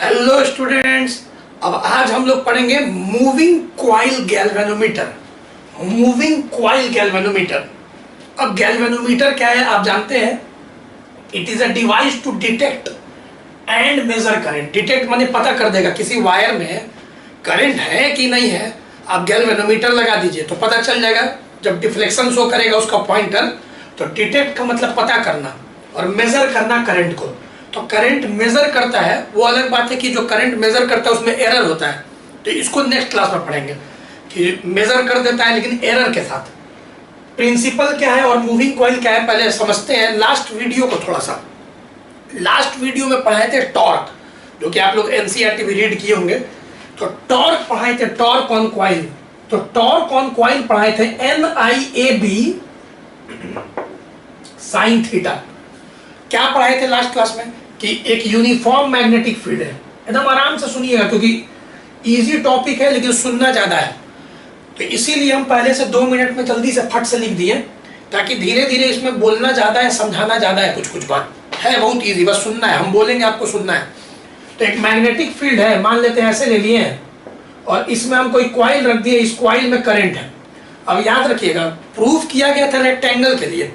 Hello students, अब आज हम लोग पढ़ेंगे moving coil galvanometer. Moving coil galvanometer. अब गैल्वेनोमीटर क्या है आप जानते हैं। It is a device to detect and measure current. Detect माने पता कर देगा किसी वायर में करंट है कि नहीं है। आप गैल्वेनोमीटर लगा दीजिए तो पता चल जाएगा। जब डिफ्लेक्शन शो करेगा उसका पॉइंटर, तो डिटेक्ट का मतलब पता करना और मेजर करना करंट को। तो करंट मेजर करता है, वो अलग बात है कि जो करंट मेजर करता है उसमें एरर होता है, तो इसको नेक्स्ट क्लास में पढ़ेंगे कि मेजर कर देता है लेकिन एरर के साथ। प्रिंसिपल क्या है और मूविंग कॉइल क्या है पहले समझते हैं। लास्ट वीडियो में पढ़ाए थे टॉर्क, जो कि आप लोग एनसीईआरटी भी रीड किए होंगे। तो टॉर्क पढ़ाए थे, टॉर्क ऑन कॉइल। तो टॉर्क ऑन कॉइल पढ़ाए थे NIAB साइन थीटा। क्या पढ़ाए थे लास्ट क्लास में कि एक यूनिफॉर्म मैग्नेटिक फील्ड है। एकदम आराम से सुनिएगा क्योंकि इजी टॉपिक है लेकिन सुनना ज्यादा है, तो इसीलिए हम पहले से 2 मिनट में जल्दी से फट से लिख दिए ताकि धीरे धीरे इसमें बोलना ज्यादा है, समझाना ज्यादा है। कुछ बात है बहुत इजी, बस सुनना है। हम बोलेंगे आपको सुनना है। तो एक मैग्नेटिक फील्ड है, मान लेते हैं ऐसे ले लिए हैं, और इसमें हम कोई कॉइल रख दिए, इस कॉइल में करंट है। अब याद रखिएगा प्रूफ किया गया था रेक्टेंगल के लिए,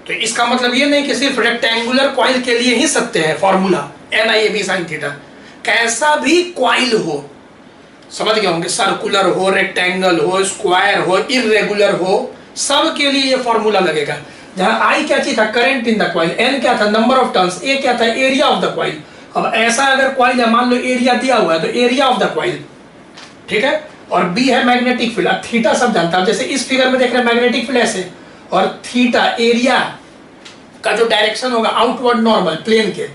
तो इसका मतलब ये नहीं कि सिर्फ रेक्टेंगुलर कॉइल के लिए ही सत्य है फॉर्मूला NIAB साइन थीटा। कैसा भी कॉइल हो, समझ गए होंगे, सर्कुलर हो, रेक्टेंगल हो, स्क्वायर हो, इरेगुलर हो, सब के लिए ये फॉर्मूला लगेगा। जहां I क्या चीज था, current in the coil, N क्या था, नंबर ऑफ टर्न्स, A क्या था, एरिया ऑफ द कॉइल। अब ऐसा अगर कॉइल है, मान लो एरिया दिया हुआ है, तो एरिया ऑफ द कॉइल, ठीक है। और B है मैग्नेटिक फील्ड। अब थीटा सब जानता है, जैसे इस फिगर में देख रहे हैं मैग्नेटिक फील्ड ऐसे, और थीटा एरिया का जो डायरेक्शन होगा आउटवर्ड नॉर्मल प्लेन के।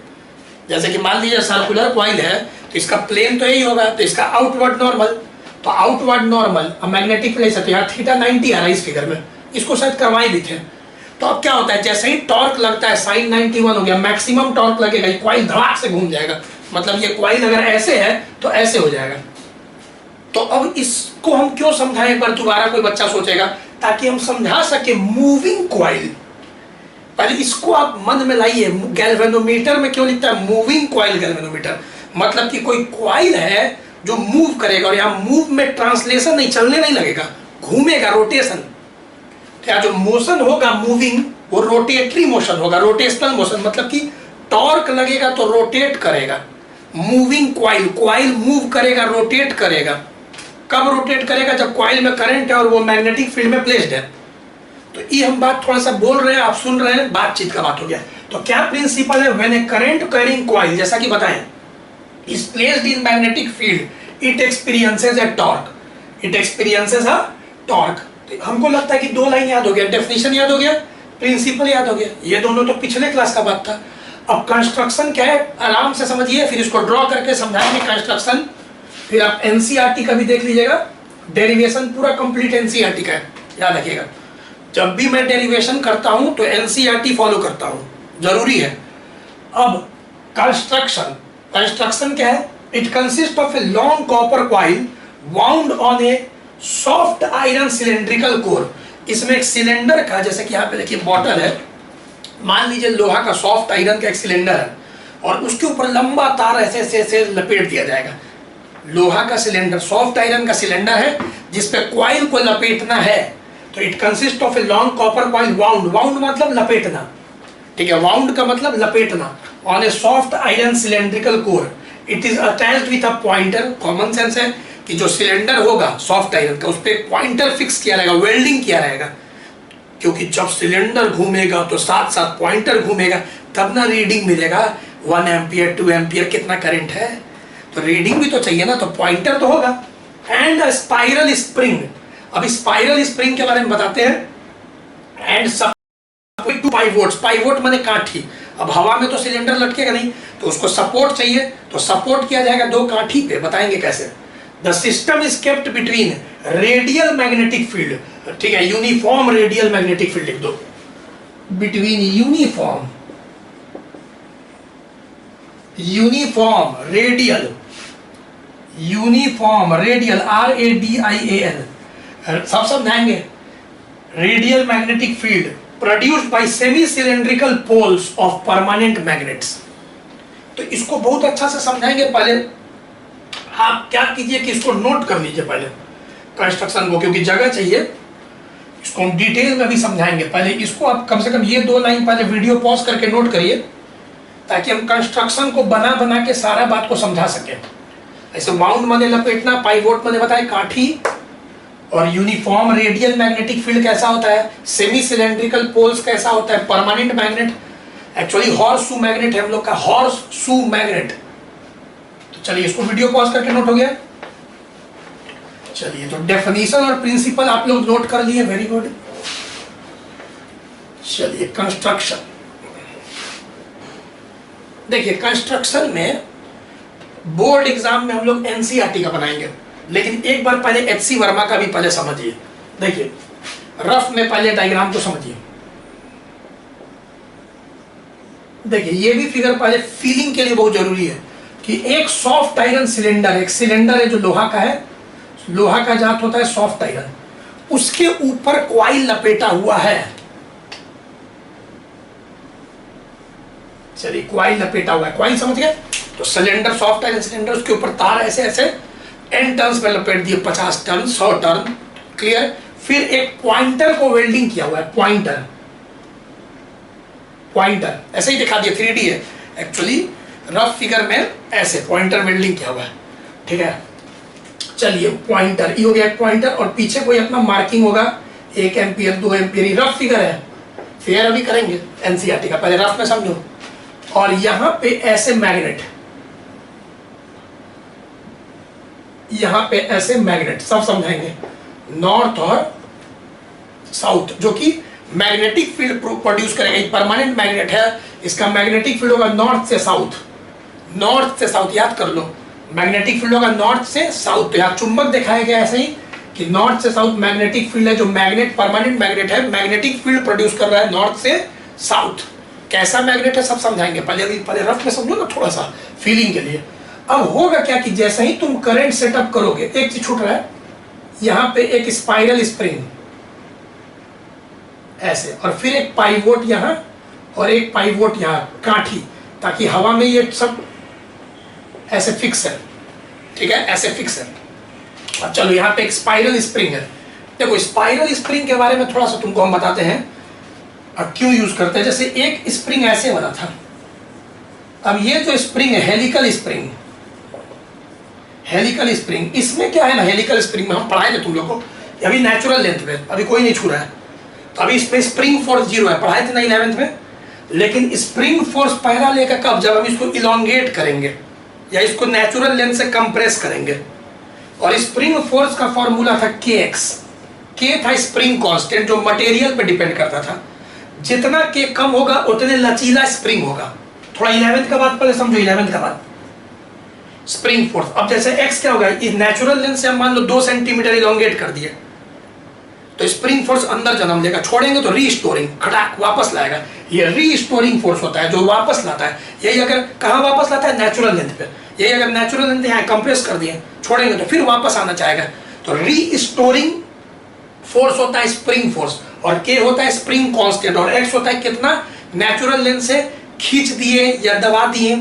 जैसे कि मान लीजिए सर्कुलर कॉइल है तो इसका प्लेन तो यही होगा, तो इसका आउटवर्ड नॉर्मल, तो आउटवर्ड नॉर्मल मैग्नेटिक फील्ड है। यहाँ थीटा 90 आ रहा है इस फिगर में, इसको शायद करवाए भी थे। तो अब क्या होता है, जैसे ही टॉर्क लगता है साइन 91 हो गया, मैक्सिमम टॉर्क लगेगा, कॉइल धड़ाक से घूम जाएगा। मतलब ये कॉइल अगर ऐसे है तो ऐसे हो जाएगा। तो अब इसको हम क्यों समझाएं, एक बार दोबारा कोई बच्चा सोचेगा, ताकि हम समझा सके मूविंग कॉइल। पहले इसको आप मन में लाइए, गैल्वेनोमीटर में क्यों लिखता है मूविंग कॉइल गैल्वेनोमीटर। मतलब कि कोई कॉइल है जो मूव करेगा, और यहाँ मूव में ट्रांसलेशन नहीं, चलने नहीं लगेगा, घूमेगा, रोटेशन। क्या जो मोशन होगा मूविंग, वो रोटेटरी मोशन होगा, रोटेशनल मोशन। मतलब कि टॉर्क लगेगा तो रोटेट करेगा। मूविंग कॉइल, कॉइल मूव करेगा, रोटेट करेगा। कब रोटेट करेगा, जब कॉइल में करंट है और वो मैग्नेटिक फील्ड में प्लेस्ड है। तो ये हम बात थोड़ा सा बोल रहे हैं, आप सुन रहे हैं, बातचीत का बात हो गया। तो क्या प्रिंसिपल है, when A current carrying coil, जैसा कि बताएं, is placed in magnetic field, it experiences A torque. It experiences a torque. तो हमको लगता है कि 2 लाइन याद हो गया, डेफिनेशन याद हो गया, प्रिंसिपल याद हो गया। ये दोनों तो पिछले क्लास का बात था। अब कंस्ट्रक्शन क्या है आराम से समझिए, फिर इसको ड्रॉ करके समझाएंगे कंस्ट्रक्शन। फिर आप NCERT का भी देख लीजिएगा, डेरिवेशन पूरा कंप्लीट NCERT का है, याद रखिएगा। जब भी मैं डेरिवेशन करता हूं तो NCERT फॉलो करता हूं, जरूरी है। अब कंस्ट्रक्शन, कंस्ट्रक्शन क्या है, it consist of a long copper coil wound on a soft iron cylindrical core. इसमें एक सिलेंडर का, जैसे कि यहाँ पे देखिए बॉटल है, मान लीजिए लोहा का सॉफ्ट आयरन का एक सिलेंडर है, और उसके ऊपर लंबा तार ऐसे लपेट दिया जाएगा। लोहा का सिलेंडर, सॉफ्ट आयरन का सिलेंडर है जिसपे कॉइल को लपेटना है। तो it consist of a long copper coil wound, wound मतलब लपेटना, ठीक है, वाउंड का मतलब लपेटना, on a soft iron cylindrical core. It is attached with a pointer. Common sense है कि जो सिलेंडर होगा सॉफ्ट आयरन का, उस पर पॉइंटर फिक्स किया रहेगा, वेल्डिंग किया रहेगा, क्योंकि जब सिलेंडर घूमेगा तो साथ साथ पॉइंटर घूमेगा, तब ना रीडिंग मिलेगा 1 एम्पियर 2 एम्पियर कितना करंट है। तो रीडिंग भी तो चाहिए ना, तो पॉइंटर तो होगा। And spiral spring. अब स्पाइरल स्प्रिंग के बारे में बताते हैं। एंड सपोर्ट टू पाइवोट्स, पाइवोट माने काठी। अब हवा में तो सिलेंडर लटकेगा नहीं, तो उसको सपोर्ट चाहिए, तो सपोर्ट किया जाएगा 2 काठी पे। बताएंगे कैसे। The system is kept between radial magnetic field, ठीक है, यूनिफॉर्म रेडियल मैग्नेटिक फील्ड लिख दो, between uniform radial, uniform radial RADIAL, सब समझाएंगे। Radial magnetic field produced by semi cylindrical poles of permanent magnets. तो इसको बहुत अच्छा से समझाएंगे। पहले आप क्या कीजिए कि इसको नोट कर लीजिए पहले कंस्ट्रक्शन को, क्योंकि जगह चाहिए। इसको हम डिटेल में भी समझाएंगे। पहले इसको आप कम से कम ये 2 लाइन पहले वीडियो पॉज करके नोट करिए, ताकि हम कंस्ट्रक्शन को बना बना के सारा बात को समझा सके। ऐसे वाउंड माने लपेटना, पाइवोट माने बताए काठी, और यूनिफॉर्म रेडियल मैग्नेटिक फील्ड कैसा होता है, सेमी सिलेंड्रिकल पोल्स कैसा होता है, permanent magnet, actually horse shoe magnet है हम लोग का, हॉर्स शू मैग्नेट। तो चलिए इसको वीडियो पॉज करके नोट हो गया। चलिए तो डेफिनेशन और प्रिंसिपल आप लोग नोट कर लिए, वेरी गुड। चलिए कंस्ट्रक्शन, देखिए कंस्ट्रक्शन में बोर्ड एग्जाम में हम लोग एनसीईआरटी का बनाएंगे, लेकिन एक बार पहले एचसी वर्मा का भी पहले समझिए। देखिए रफ में पहले डायग्राम को समझिए। देखिए ये भी फिगर पहले फीलिंग के लिए बहुत जरूरी है कि एक सॉफ्ट आयरन सिलेंडर, एक सिलेंडर है जो लोहा का है, लोहा का जात होता है सॉफ्ट आयरन, उसके ऊपर कॉइल लपेटा हुआ है। चलिए कॉइल लपेटा हुआ है, कॉइल समझ गए। तो सिलेंडर, सॉफ्ट आयरन सिलेंडर, उसके ऊपर तार ऐसे ऐसे n टर्न्स में लपेट दिए, 50 टर्न, 100 टर्न, क्लियर। फिर एक पॉइंटर को वेल्डिंग किया हुआ है, पॉइंटर, पॉइंटर ऐसे ही दिखा दिया, 3D है एक्चुअली, रफ फिगर में ऐसे पॉइंटर वेल्डिंग किया हुआ है, ठीक है। चलिए पॉइंटर, ये हो गया पॉइंटर, और पीछे कोई अपना मार्किंग होगा 1 एम्पियर 2 एम्पियर, रफ फिगर है, फिर अभी करेंगे एनसीईआरटी का, पहले रफ में समझो। और यहां पे ऐसे मैग्नेट, यहां पे ऐसे मैग्नेट, सब समझाएंगे, नॉर्थ और साउथ, जो कि मैग्नेटिक फील्ड प्रोड्यूस करेगा। परमानेंट मैग्नेट है, इसका मैग्नेटिक फील्ड होगा नॉर्थ से साउथ, नॉर्थ से साउथ, याद कर लो, मैग्नेटिक फील्ड होगा नॉर्थ से साउथ। तो यहाँ चुंबक दिखाया गया ऐसे ही कि नॉर्थ से साउथ मैग्नेटिक फील्ड है, जो मैग्नेट, परमानेंट मैग्नेट है, मैग्नेटिक फील्ड प्रोड्यूस कर रहा है नॉर्थ से साउथ। कैसा मैग्नेट है सब समझाएंगे, पहले रफ में समझो ना थोड़ा सा फीलिंग के लिए। अब होगा क्या कि जैसे ही तुम करंट सेटअप करोगे, एक चीज छूट रहा है, यहाँ पे एक स्पाइरल स्प्रिंग ऐसे, और फिर एक पाइवोट यहाँ और एक पाइवोट यहाँ, काठी, ताकि हवा में ये सब ऐसे फिक्स है, ठीक है, ऐसे फिक्स है। अब चलो यहाँ पे एक स्पाइरल स्प्रिंग है। देखो स्पाइरल स्प्रिंग के बारे में थोड़ा सा तुमको हम बताते हैं और क्यों यूज करते हैं। जैसे एक स्प्रिंग ऐसे बना था, अब ये जो स्प्रिंग है हेलिकल स्प्रिंग, हेलिकल स्प्रिंग, इसमें क्या है ना, हेलिकल स्प्रिंग में हम पढ़ाए थे तुम लोग को, अभी नेचुरल लेंथ में, अभी कोई नहीं छू रहा है, तो अभी इसमें स्प्रिंग फोर्स 0 है, पढ़ाए थे ना 11th में। लेकिन स्प्रिंग फोर्स पहला लेगा कब, जब हम इसको इलोंगेट करेंगे या इसको नेचुरल लेंथ से कंप्रेस करेंगे। और स्प्रिंग फोर्स का फॉर्मूला था kx, k था स्प्रिंग कांस्टेंट जो मटेरियल पे डिपेंड करता था, जितना k कम होगा उतने लचीला स्प्रिंग होगा। थोड़ा 11th का बात पहले समझो, 11th का बात, स्प्रिंग फोर्स। अब जैसे x क्या होगा, इस नेचुरल लेंथ से हम मान लो 2 सेंटीमीटर इलोंगेट कर दिए, तो स्प्रिंग फोर्स अंदर जन्म लेगा, छोड़ेंगे तो रीस्टोरिंग, खटाक वापस लाएगा, ये रीस्टोरिंग फोर्स होता है जो वापस लाता है। यही अगर कहाँ वापस लाता है, नेचुरल लेंथ पे। यही अगर नेचुरल लेंथ यहाँ कंप्रेस कर दिए, छोड़ेंगे तो फिर वापस आना चाहेगा, तो रीस्टोरिंग फोर्स होता है स्प्रिंग फोर्स, और k होता है स्प्रिंग कांस्टेंट, और x होता है कितना नेचुरल लेंथ से खींच दिए या दबा दिए,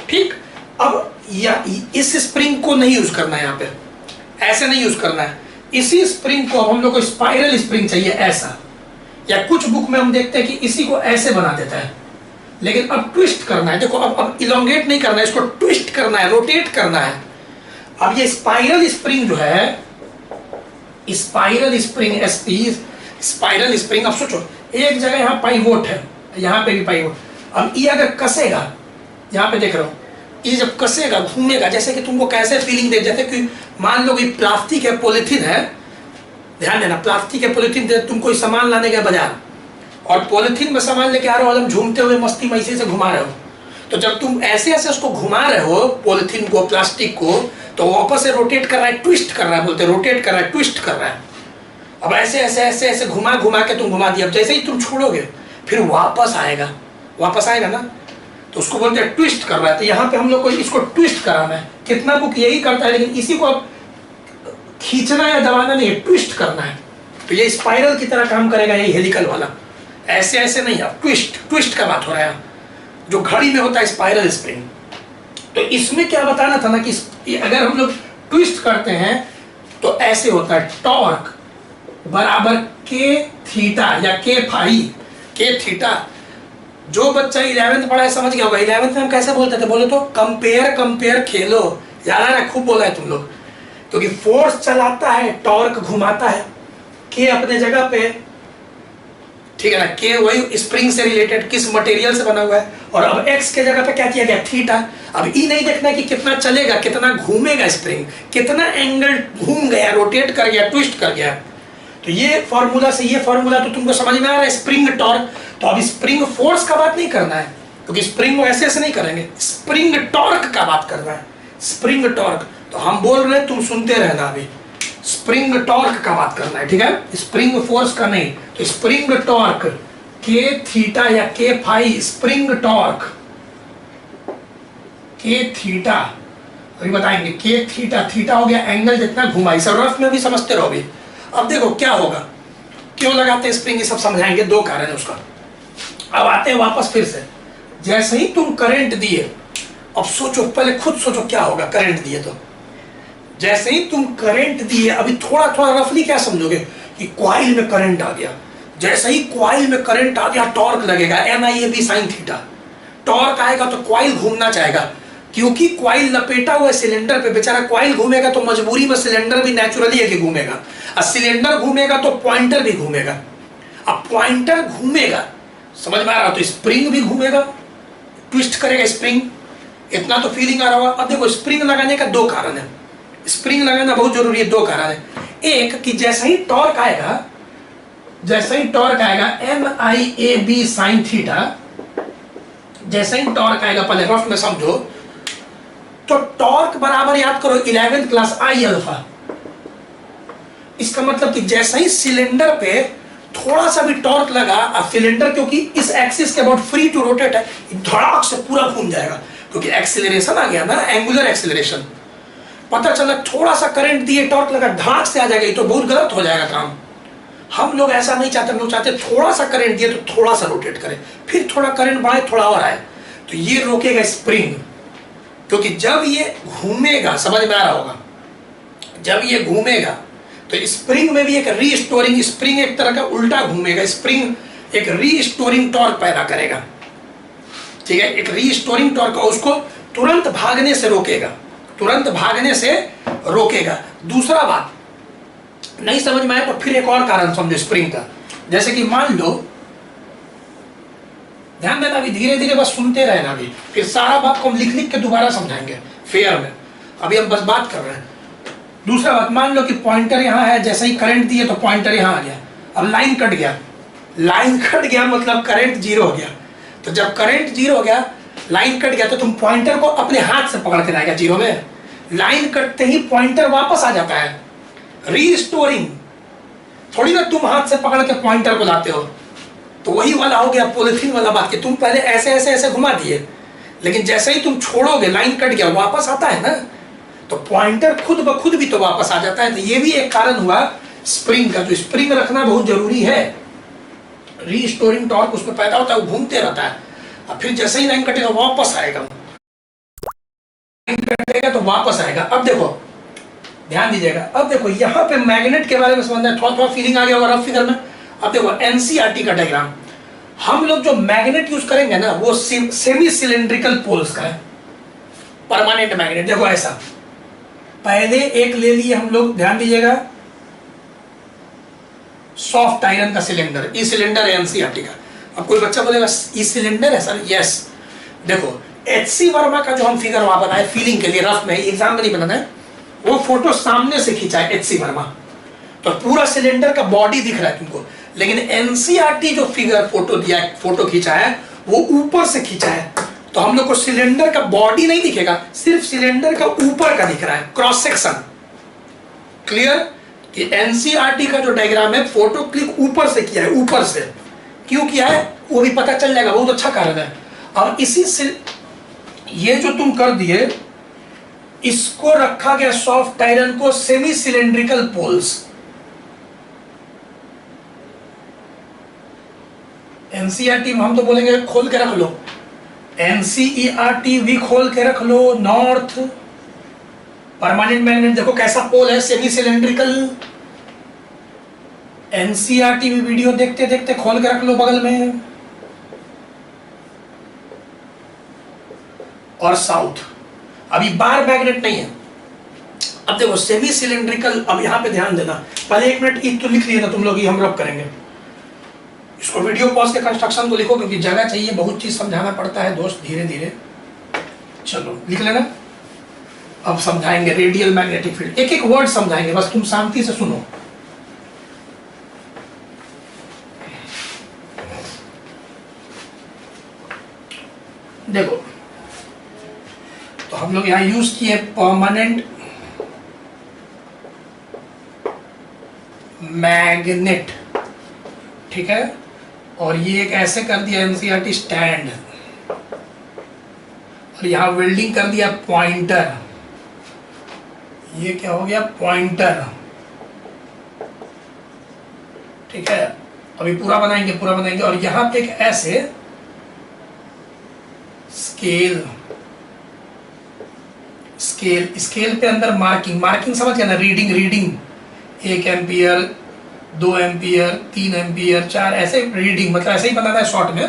ठीक। अब या इस स्प्रिंग को नहीं यूज करना है, यहाँ पे ऐसे नहीं यूज करना है, इसी स्प्रिंग को हम लोग को स्पाइरल स्प्रिंग चाहिए ऐसा, या कुछ बुक में हम देखते हैं कि इसी को ऐसे बना देता है, लेकिन अब ट्विस्ट करना है। देखो अब इलोंगेट नहीं करना है, इसको ट्विस्ट करना है, रोटेट करना है। अब ये स्पाइरल स्प्रिंग जो है, spiral spring SP, spiral spring, अब सोचो एक जगह यहाँ पाइवोट है, यहाँ पे भी पाइवोट, अब ये अगर कसेगा, यहाँ पे देख रहे हो, ये जब कसेगा घूमेगा, जैसे कि तुमको कैसे फीलिंग दे, जैसे कि मान लो कि प्लास्टिक है, पॉलिथीन है, ध्यान देना, प्लास्टिक है पॉलिथीन दे, तुम कोई सामान लाने गए बाजार और पॉलिथीन में सामान लेके आ रहे हो, झूमते हुए मस्ती में ऐसे घुमा रहे हो, तो जब तुम ऐसे ऐसे उसको घुमा रहे हो पॉलिथीन को, प्लास्टिक को, तो वापस से रोटेट कर रहा है, ट्विस्ट कर रहा है, बोलते रोटेट कर रहा है, ट्विस्ट कर रहा है। अब ऐसे ऐसे ऐसे ऐसे घुमा घुमा के तुम घुमा दिया, अब जैसे ही तुम छोड़ोगे फिर वापस आएगा, वापस आएगा ना, तो उसको बोलते हैं ट्विस्ट कर रहा है। तो यहाँ पे हम लोग को इसको ट्विस्ट कराना है, कितना बुक यही करता है, लेकिन इसी को अब खींचना या दबाना नहीं है, ट्विस्ट करना है। तो ये स्पाइरल की तरह काम करेगा, ये हेलिकल वाला, ऐसे ऐसे नहीं, अब ट्विस्ट, ट्विस्ट का बात हो रहा है, जो घड़ी में होता है स्पाइरल स्प्रिंग। इसमें क्या बताना था ना कि अगर हम लोग ट्विस्ट करते हैं तो ऐसे होता है, टॉर्क बराबर के थीटा या के फाई, के थीटा। जो बच्चा 11th पढ़ा है समझ गया होगा। 11th में हम कैसे बोलते थे, बोलो तो कंपेयर खेलो, याद है ना, खूब बोला है तुम लोग। क्योंकि फोर्स चलाता है, टॉर्क घुमाता है, के अपने जगह पे, ठीक है ना, के वही स्प्रिंग से रिलेटेड किस मटेरियल से बना हुआ है, और अब एक्स के जगह पे क्या किया गया, थीटा। अब ई नहीं देखना कि कितना चलेगा, कितना घूमेगा स्प्रिंग, कितना एंगल घूम गया, रोटेट कर गया, ट्विस्ट कर गया। तो ये फॉर्मूला से ये फॉर्मूला तो तुमको समझ में आ रहा है, स्प्रिंग टॉर्क। तो अब स्प्रिंग फोर्स का बात नहीं करना है, क्योंकि स्प्रिंग को ऐसे ऐसे नहीं करेंगे, स्प्रिंग टॉर्क का बात करना है, स्प्रिंग टॉर्क। तो हम बोल रहे हैं, तुम सुनते रहना, अभी स्प्रिंग टॉर्क का बात करना है, ठीक है, स्प्रिंग फोर्स का नहीं। तो स्प्रिंग टॉर्क के थीटा या के फाई, स्प्रिंग टॉर्क के थीटा, अभी बताएंगे। के थीटा, थीटा हो गया एंगल जितना घुमाई, सब रफ में भी समझते रहोगे। अब देखो क्या होगा, क्यों लगाते हैं स्प्रिंग, ये सब समझाएंगे, दो कारण है उसका। अब आते हैं वापस फिर से, जैसे ही तुम करंट दिए, अब सोचो, पहले खुद सोचो क्या होगा करंट दिए तो। जैसे ही तुम करंट दिए, अभी थोड़ा थोड़ा रफली क्या समझोगे कि कॉइल में करंट आ गया। जैसे ही कॉइल में करंट आ गया, टॉर्क लगेगा, NIAB sin थीटा। टॉर्क आएगा तो कॉइल घूमना चाहेगा, क्योंकि कॉइल लपेटा हुआ है सिलेंडर पे, बेचारा कॉइल घूमेगा तो मजबूरी में सिलेंडर भी नेचुरली है कि घूमेगा। अब सिलेंडर घूमेगा तो पॉइंटर भी घूमेगा। अब पॉइंटर घूमेगा, समझ में आ रहा हो, तो स्प्रिंग भी घूमेगा, ट्विस्ट करेगा स्प्रिंग। इतना तो फीलिंग आ रहा होगा। अब देखो, स्प्रिंग लगाने का दो कारण है, स्प्रिंग लगाना बहुत जरूरी है, दो कारण है। एक कि जैसे ही टॉर्क आएगा, जैसे ही टॉर्क आएगा NIAB sin थीटा, जैसे ही टॉर्क आएगा, पहले रफ में समझो, तो टॉर्क बराबर याद करो 11th क्लास I अल्फा। इसका मतलब कि जैसे ही सिलेंडर पे थोड़ा सा भी टॉर्क लगा, अब सिलेंडर क्योंकि इस एक्सिस के अबाउट फ्री टू रोटेट है, धड़ाक से पूरा घूम जाएगा, क्योंकि एक्सीलरेशन आ गया ना, एंगुलर एक्सीलरेशन। पता चला थोड़ा सा करंट दिए, टॉर्क लगा, धड़ाक से आ जाएगा, ये तो बहुत गलत हो जाएगा काम। हम लोग ऐसा नहीं चाहते, हम लोग चाहते थोड़ा सा करंट दिए तो थोड़ा सा रोटेट करे, फिर थोड़ा करंट बढ़ाए, थोड़ा और आए, तो ये रोकेगा स्प्रिंग। क्योंकि जब ये घूमेगा, समझ में आ रहा होगा, जब ये घूमेगा तो स्प्रिंग में भी एक रीस्टोरिंग, स्प्रिंग एक तरह का उल्टा घूमेगा, स्प्रिंग एक रीस्टोरिंग टॉर्क पैदा करेगा, ठीक है, एक रीस्टोरिंग टॉर्क, उसको तुरंत भागने से रोकेगा, तुरंत भागने से रोकेगा। दूसरा बात नहीं समझ में आया तो फिर एक और कारण समझो स्प्रिंग का। जैसे कि मान लो, ध्यान देना, अभी धीरे धीरे बस सुनते रहना, अभी फिर सारा बात को हम लिख लिख के दोबारा समझाएंगे फेयर में, अभी हम बस बात कर रहे हैं। दूसरा बात, मान लो कि पॉइंटर यहाँ है, जैसे ही करंट दिए तो पॉइंटर यहाँ आ गया, अब लाइन कट गया, लाइन कट गया मतलब करंट जीरो हो गया। तो जब करंट जीरो हो गया, लाइन कट गया, तो तुम पॉइंटर को अपने हाथ से पकड़ के लाएगा जीरो में। लाइन कटते ही पॉइंटर वापस आ जाता है, रीस्टोरिंग। थोड़ी ना तुम हाथ से पकड़ के पॉइंटर को लाते हो, तो वही वाला हो गया पॉलिथीन वाला बात कि तुम पहले ऐसे ऐसे ऐसे घुमा दिए, लेकिन जैसे ही तुम छोड़ोगे, लाइन कट गया, वापस आता है ना, तो पॉइंटर खुद ब खुद भी तो वापस आ जाता है। तो ये भी एक कारण हुआ स्प्रिंग का, जो स्प्रिंग रखना बहुत जरूरी है। रीस्टोरिंग टॉर्क उसमें पैदा होता है, वो घूमते रहता है, अब फिर जैसे ही लाइन कटेगा वापस आएगा, लाइन कटेगा तो वापस आएगा। अब देखो, ध्यान दीजिएगा, अब देखो यहाँ पे मैग्नेट के बारे में समझना है, थोड़ा थोड़ा फीलिंग आ गया होगा रफ फिगर में। अब देखो NCERT का डायग्राम, हम लोग जो मैग्नेट यूज करेंगे ना, वो सेमी सिलेंड्रिकल पोल्स का है, परमानेंट मैग्नेट। देखो ऐसा, पहले एक ले लिए हम लोग, ध्यान दीजिएगा, सॉफ्ट आयरन का सिलेंडर, ई सिलेंडर है NCERT का। अब कोई बच्चा बोलेगा ई सिलेंडर है सर, यस। देखो HC वर्मा का जो हम फिगर वहां बनाए फीलिंग के लिए, रफ में, एग्जाम में नहीं बनाना है, वो फोटो सामने से खींचा है HC वर्मा, तो पूरा सिलेंडर का बॉडी दिख रहा है तुमको। लेकिन NCERT जो फिगर फोटो दिया है, फोटो खींचा है, वो ऊपर से खींचा है, तो हम लोग को सिलेंडर का बॉडी नहीं दिखेगा, सिर्फ सिलेंडर का ऊपर का दिख रहा है, क्रॉस सेक्शन। क्लियर कि NCERT का जो डायग्राम है, फोटो क्लिक ऊपर से किया है, ऊपर से क्यों किया है वो भी पता चल जाएगा, बहुत अच्छा कारण है। और इसी से ये जो तुम कर दिए, इसको रखा गया सॉफ्ट आयरन को सेमी सिलेंड्रिकल पोल्स। NCERT में हम तो बोलेंगे खोल के रख लो, NCERT वी खोल के रख लो, नॉर्थ परमानेंट मैग्नेट, देखो कैसा पोल है, सेमी सिलेंड्रिकल। NCERT भी वीडियो देखते देखते खोल के रख लो बगल में। और साउथ, अभी बार मैग्नेट नहीं है। अब देखो सेमी सिलेंड्रिकल, अब यहां पे ध्यान देना, पहले 1 मिनट तो लिख लिए ना तुम लोग, ही हम रब करेंगे इसको, वीडियो पॉज के कंस्ट्रक्शन को लिखो क्योंकि जगह चाहिए, बहुत चीज समझाना पड़ता है दोस्त, धीरे धीरे। चलो लिख लेना। अब समझाएंगे रेडियल मैग्नेटिक फील्ड, एक एक वर्ड समझाएंगे, बस तुम शांति से सुनो। देखो तो हम लोग यहां यूज किए परमानेंट मैग्नेट, ठीक है, और ये एक ऐसे कर दिया NCERT स्टैंड, और यहां वेल्डिंग कर दिया पॉइंटर, ये क्या हो गया पॉइंटर, ठीक है। अभी पूरा बनाएंगे पूरा बनाएंगे, और यहां पे एक ऐसे स्केल, स्केल स्केल पे अंदर मार्किंग, मार्किंग समझ गया ना, reading reading 1 ampere 2 ampere 3 ampere 4, ऐसे रीडिंग, मतलब ऐसे ही बनाना है शॉर्ट में,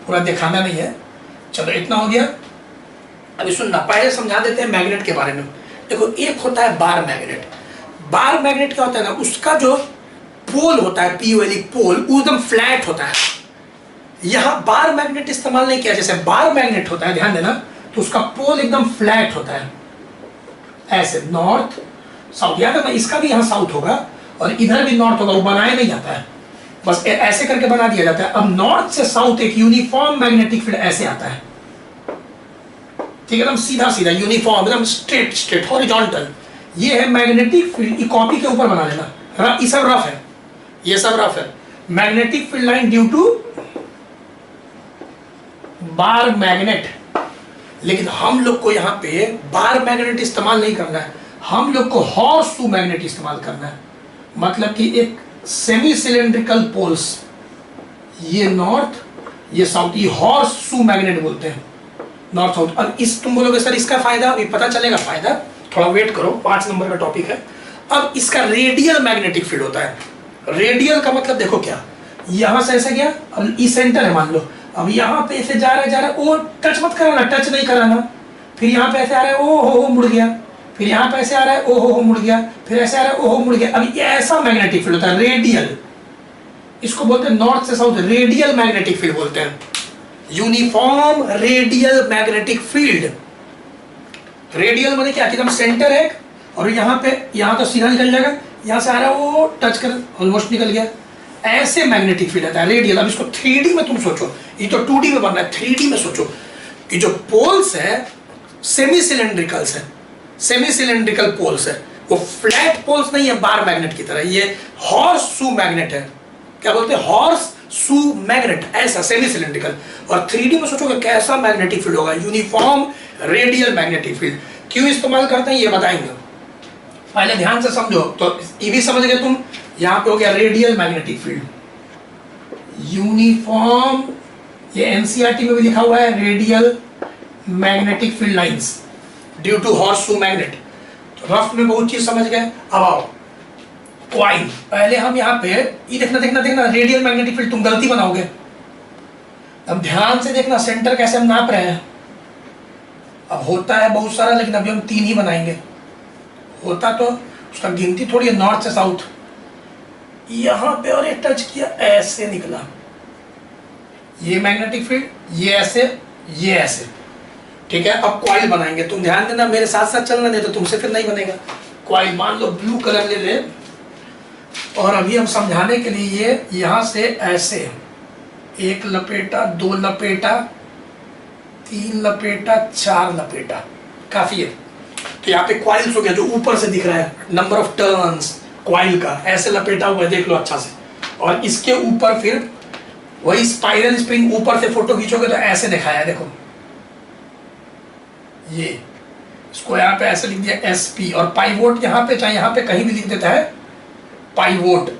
पूरा दिखाना नहीं है। चलो इतना हो गया। अभी सुनना, पहले समझा देते हैं मैग्नेट के बारे में। देखो एक होता है बार मैग्नेट। बार मैग्नेट क्या होता है ना, उसका जो पोल होता है, पी वाली पोल, वो एकदम फ्लैट होता है। यहाँ बार मैग्नेट इस्तेमाल नहीं किया, जैसे बार मैग्नेट होता है, ध्यान देना, तो उसका पोल एकदम फ्लैट होता है, ऐसे नॉर्थ साउथ। याद है ना, इसका भी यहाँ साउथ होगा और इधर भी नॉर्थ होगा, वो बनाया नहीं जाता है, बस ऐसे करके बना दिया जाता है। अब नॉर्थ से साउथ एक यूनिफॉर्म मैग्नेटिक फील्ड ऐसे आता है, ठीक है, एकदम सीधा सीधा यूनिफॉर्म, एकदम स्ट्रेट स्ट्रेट हॉरिजॉन्टल। ये है मैग्नेटिक फील्ड। ये कॉपी के ऊपर बना लेना, ये सब रफ है, ये सब रफ है। Magnetic field line due to bar magnet. लेकिन हम लोग को यहाँ पे बार मैग्नेट इस्तेमाल नहीं करना है, हम लोग को हॉर्सशू मैग्नेट इस्तेमाल करना है। मतलब कि एक सेमी सिलेंड्रिकल पोल्स, ये नॉर्थ ये साउथ, ये हॉर्सशू मैग्नेट बोलते हैं, नॉर्थ साउथ। अब इस तुम बोलोगे सर इसका फायदा, अभी पता चलेगा फायदा, थोड़ा वेट करो, 5 नंबर का टॉपिक है। अब इसका रेडियल मैग्नेटिक फील्ड होता है। रेडियल का मतलब देखो क्या, यहां से ऐसे गया, अब ई सेंटर है मान लो, अब यहाँ पे ऐसे जा रहा है, वो टच मत कराना, टच नहीं कराना। फिर यहाँ पे ऐसे आ रहा है, ओ हो मुड़ गया, फिर यहाँ पे ऐसे आ रहा है, ओ हो मुड़ गया, फिर ऐसे आ रहा है, ओ हो मुड़ गया। अब ये ऐसा मैग्नेटिक फील्ड होता है रेडियल, इसको बोलते हैं नॉर्थ से साउथ रेडियल मैग्नेटिक फील्ड बोलते हैं, uniform radial magnetic field. Radial माने क्या, एकदम सेंटर है, और यहाँ पे, यहाँ तो सीधा निकल जाएगा, यहाँ से आ रहा है वो टच कर ऑलमोस्ट निकल गया, ऐसे मैग्नेटिक फील्ड आता है रेडियल। अब इसको 3D में तुम सोचो, ये तो 2D में बनना है, 3D में सोचो कि जो पोल्स है सेमी सिलेंड्रिकल्स है, सेमी सिलेंड्रिकल पोल्स है, वो फ्लैट पोल्स नहीं है बार मैग्नेट की तरह, ये हॉर्सशू मैग्नेट है। क्या बोलते हैं, हॉर्सशू मैग्नेट, ऐसा सेमी सिलेंड्रिकल। और 3D में सोचोगे कैसा मैग्नेटिक फील्ड होगा, यूनिफॉर्म रेडियल मैग्नेटिक फील्ड। क्यों इस्तेमाल करते हैं ये बताएंगे, पहले ध्यान से समझो। तो ये भी समझ गए तुम, यहां पे हो गया रेडियल मैग्नेटिक फील्ड, यूनिफॉर्म, ये एनसीईआरटी में भी लिखा हुआ है, radial magnetic field lines due to horseshoe magnet. तो रफ में बहुत चीज समझ गए। अब आओ क्वाइल, पहले हम यहाँ पे ये देखना देखना देखना, रेडियल मैग्नेटिक फील्ड तुम गलती बनाओगे, अब ध्यान से देखना सेंटर कैसे हम नाप रहे हैं। अब होता है बहुत सारा, लेकिन अभी हम 3 ही बनाएंगे। होता तो उसका गिनती थोड़ी है, नॉर्थ से साउथ, यहां पे और ये टच किया, ऐसे निकला ये मैग्नेटिक फील्ड, ये ऐसे, ये ऐसे, ठीक है। अब कॉइल बनाएंगे, तुम ध्यान देना, मेरे साथ साथ चलना, नहीं तो तुमसे फिर नहीं बनेगा। कॉइल मान लो ब्लू कलर ले ले, और अभी हम समझाने के लिए ये यहां से ऐसे 1 लपेटा, 2 लपेटा, 3 लपेटा, 4 लपेटा, काफी है। तो यहाँ पे क्वाइल्स हो गया, जो ऊपर से दिख रहा है, नंबर ऑफ टर्न्स क्वाइल का, ऐसे लपेटा हुआ है, देख लो अच्छा से। और इसके ऊपर फिर वही स्पाइरल स्प्रिंग, ऊपर से फोटो खींचोगे तो ऐसे दिखाया है, देखो ये, इसको यहाँ पे ऐसे लिख दिया SP, और पाइवोट यहाँ पे, चाहे यहाँ पे कहीं भी लिख देता है पाइवोट,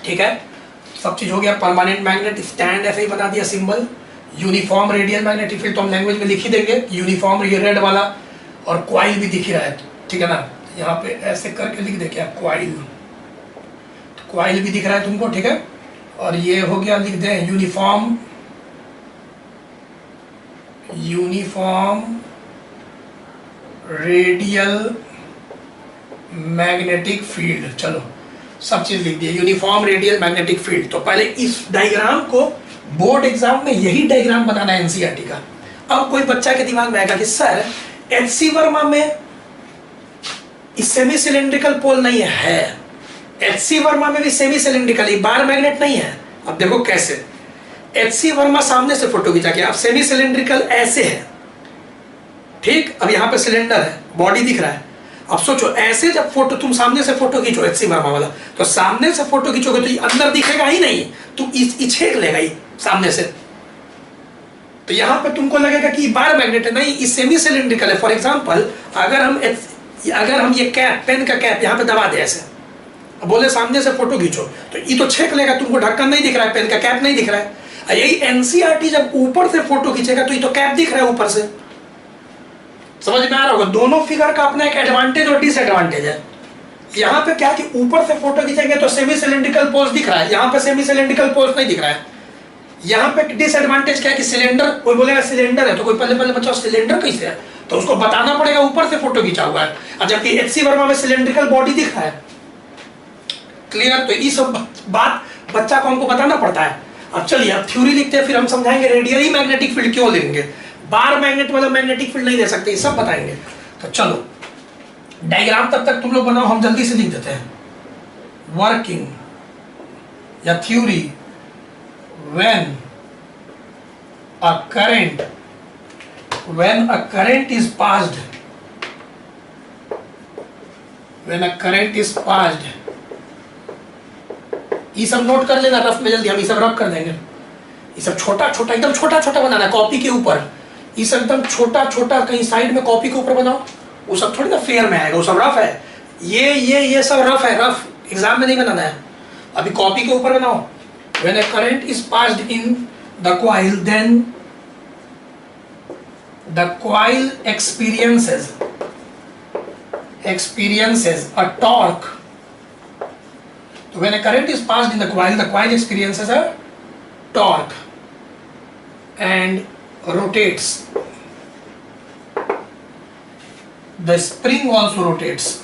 ठीक है। सब चीज हो गया। परमानेंट मैग्नेट स्टैंड ऐसे ही बना दिया symbol, uniform radial magnetic field तो हम लैंग्वेज में लिख ही देंगे, यूनिफॉर्म ये रेड वाला, और क्वाइल भी दिख ही रहा है, ठीक है ना, यहाँ पे ऐसे करके लिख दे क्या, क्वाइल, तो क्वाइल भी दिख रहा है तुमको, ठीक है। और ये हो गया, लिख दे यूनिफॉर्म रेडियल मैग्नेटिक फील्ड, चलो सब चीज लिख दिए, यूनिफॉर्म रेडियल मैग्नेटिक फील्ड। तो पहले इस डायग्राम को बोर्ड एग्जाम में यही डायग्राम बनाना है एनसीईआरटी का। अब कोई बच्चा के दिमाग में आएगा कि सर एचसी वर्मा में सेमी सिलेंड्रिकल पोल नहीं है, एचसी वर्मा में भी सेमी सिलेंड्रिकल बार मैग्नेट नहीं है। अब देखो कैसे, एचसी वर्मा सामने से फोटो खींचा के, अब सेमी सिलेंड्रिकल ऐसे है, ठीक, अब यहाँ पे सिलेंडर है, बॉडी दिख रहा है। अब सोचो ऐसे जब फोटो तुम सामने से फोटो खींचो एचसी वर्मा वाला, तो सामने से फोटो खींचोगे तो ये अंदर दिखेगा ही नहीं, तू छेक लेगा ये सामने से, तो यहाँ पे तुमको लगेगा कि बार मैग्नेट है, नहीं ये सेमी सिलेंड्रिकल है। फॉर एग्जांपल अगर हम ये कैप, पेन का कैप यहाँ पे दबा दे ऐसे, अब बोले सामने से फोटो खींचो, तो ये तो छेक लेगा, तुमको ढक्कन नहीं दिख रहा है, पेन का कैप नहीं दिख रहा है। यही एनसीईआरटी जब ऊपर से फोटो खींचेगा तो ये तो कैप दिख रहा है ऊपर से, समझ में आ रहा होगा। दोनों फिगर का अपना एक एडवांटेज और डिसएडवांटेज है। यहाँ पे क्या कि ऊपर से फोटो खींचेंगे तो सेमी सिलेंड्रिकल पोल्स दिख रहा है, यहाँ पे सेमी सिलेंड्रिकल पोल्स नहीं दिख रहा है। यहाँ पे डिसएडवांटेज क्या है कि सिलेंडर, कोई बोलेगा सिलेंडर है, तो कोई पहले बच्चा सिलेंडर कैसे है, तो उसको बताना पड़ेगा ऊपर से फोटो खींचा हुआ है, और जबकि एचसी वर्मा में सिलेंड्रिकल बॉडी दिख रहा है। क्लियर, तो ये सब बात बच्चा को हमको बताना पड़ता है। अब चलिए अब थ्योरी लिखते हैं, फिर हम समझाएंगे रेडियली मैग्नेटिक फील्ड क्यों लेंगे, बार मैग्नेट वाला मैग्नेटिक फील्ड नहीं ले सकते, ये सब बताएंगे। तो चलो डायग्राम तब तक तुम लोग बनाओ, हम जल्दी से लिख देते हैं। वर्किंग या theory when a current is passed, ये सब नोट कर लेना रफ में, जल्दी हम ये सब रफ कर देंगे। ये सब छोटा छोटा, एकदम छोटा छोटा बनाना है कॉपी के ऊपर, ये सब एकदम छोटा छोटा कहीं साइड में कॉपी के ऊपर बनाओ, वो सब थोड़ी ना फेयर में आएगा, वो सब रफ है, ये सब रफ है, रफ एग्जाम में नहीं बनाना है, अभी कॉपी के ऊपर बनाओ। When a current is passed in the coil, then the coil experiences a torque. So when a current is passed in the coil experiences a torque and rotates. The spring also rotates.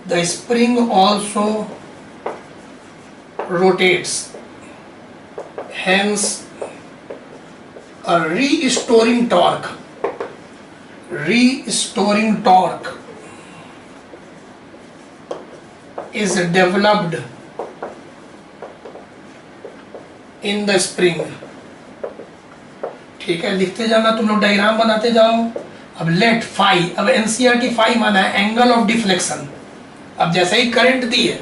The spring also rotates, hence a restoring torque is developed in the spring। ठीक है, लिखते जाना तुम लोग, diagram बनाते जाओ। अब late phi, अब एनसीईआरटी फाई माना है एंगल ऑफ डिफ्लेक्शन। अब जैसे ही करंट दी है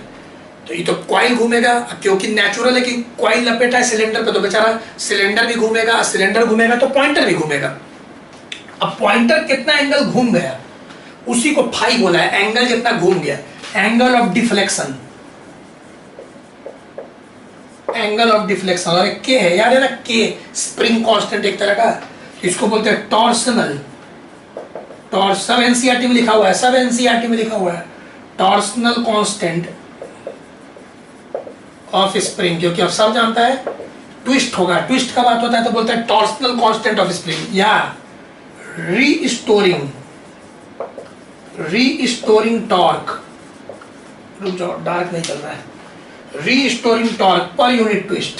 तो ये तो कॉइल घूमेगा, क्योंकि नेचुरल है कि कॉइल लपेटा है सिलेंडर पे, तो बेचारा सिलेंडर भी घूमेगा, सिलेंडर घूमेगा तो पॉइंटर भी घूमेगा। अब पॉइंटर कितना एंगल घूम गया उसी को फाई बोला है, एंगल जितना घूम गया, angle of deflection, angle of deflection. और एक के है, याद है ना, के स्प्रिंग कांस्टेंट एक तरह का, इसको बोलते हैं टॉर्सनल। सब एनसीईआरटी में लिखा हुआ है, सब एनसीईआरटी में लिखा हुआ है टॉर्सनल कांस्टेंट ऑफ स्प्रिंग, क्योंकि अब सब जानता है ट्विस्ट होगा, ट्विस्ट का बात होता है तो बोलते हैं टॉर्सनल कांस्टेंट ऑफ स्प्रिंग, या रीस्टोरिंग टॉर्क। रुक जाओ, डार्क नहीं चल रहा है। Restoring torque per unit twist.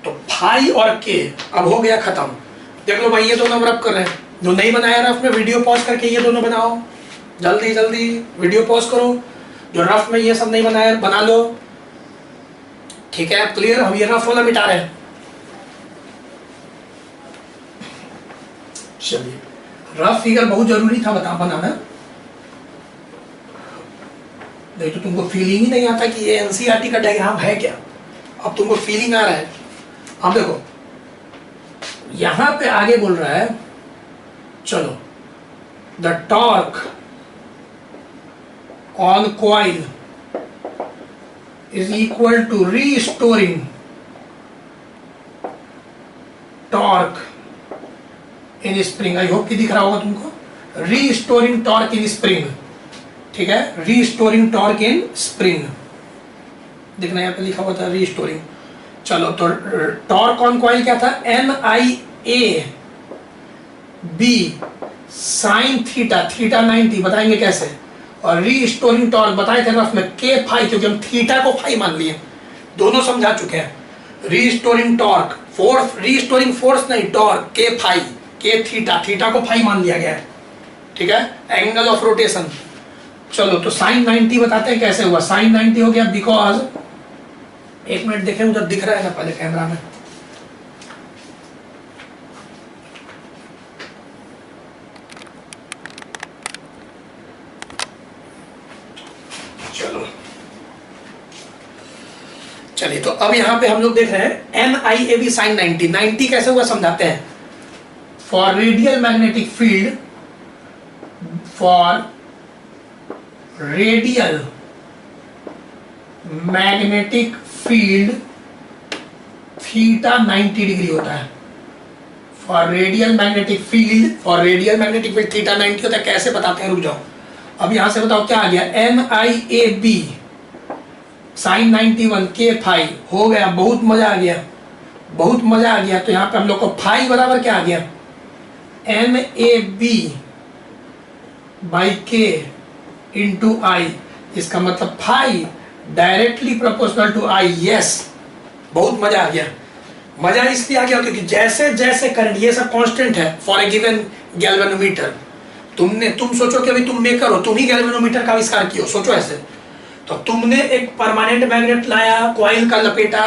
तो फाई और के अब हो गया खत्म। देख लो भाई, ये दोनों हम रफ कर रहे हैं, जो नहीं बनाया रफ में वीडियो पॉज करके ये दोनों बनाओ, जल्दी जल्दी वीडियो पॉज करो, जो रफ में ये सब नहीं बनाया बना लो। ठीक है, क्लियर, हम ये रफ वाला मिटा रहे हैं। चलिए, रफ फिगर बहुत जरूरी था बनाना, नहीं तो तुमको फीलिंग ही नहीं आता कि ये एनसीईआरटी का डायग्राम है क्या। अब तुमको फीलिंग आ रहा है। अब देखो यहां पे आगे बोल रहा है, चलो, the torque on coil is equal to restoring torque in spring. I hope कि दिख रहा होगा तुमको, रीस्टोरिंग टॉर्क इन स्प्रिंग, ठीक है, रीस्टोरिंग टॉर्क इन स्प्रिंग, देखना यहाँ पे लिखा हुआ था रीस्टोरिंग। चलो तो टॉर्क ऑन कॉइल क्या था, NIA B sine theta, theta 90, बताएंगे कैसे, और रीस्टोरिंग टॉर्क बताए थे रफ में K फाई, क्योंकि हम थीटा को फाई मान लिए, दोनों समझा चुके हैं। Restoring torque, force, restoring force नहीं, torque K phi, K theta, theta को फाई मान लिया गया है, ठीक है, एंगल ऑफ रोटेशन। चलो तो साइन 90 बताते हैं कैसे हुआ। साइन 90 हो गया बिकॉज, एक मिनट देखें उधर दिख रहा है ना पहले कैमरा में, चलो चलिए तो अब यहां पे हम लोग देख रहे हैं NIAB साइन 90, 90 कैसे हुआ समझाते हैं। For radial magnetic field, for radial magnetic field theta 90 degree होता है। For radial magnetic field, for radial magnetic field theta 90 होता है। कैसे बताते हैं, रुक जाओ, अब यहां से बताओ क्या आ गया, NIAB साइन 91 K फाई हो गया, बहुत मजा आ गया, बहुत मजा आ गया। तो यहां पे हम लोग को फाई बराबर क्या आ गया, NAB by K into I, इसका मतलब phi directly proportional to I। Yes, बहुत मजा आ गया। मजा इसलिए आ गया क्योंकि जैसे जैसे करंट, ये सब कांस्टेंट है फॉर ए गिवन गैल्वेनोमीटर। तुम सोचो कि अभी तुम मेकर हो, तुम ही गैल्वेनोमीटर का आविष्कार किया हो, सोचो ऐसे। तो तुमने एक परमानेंट मैग्नेट लाया, कॉइल का लपेटा,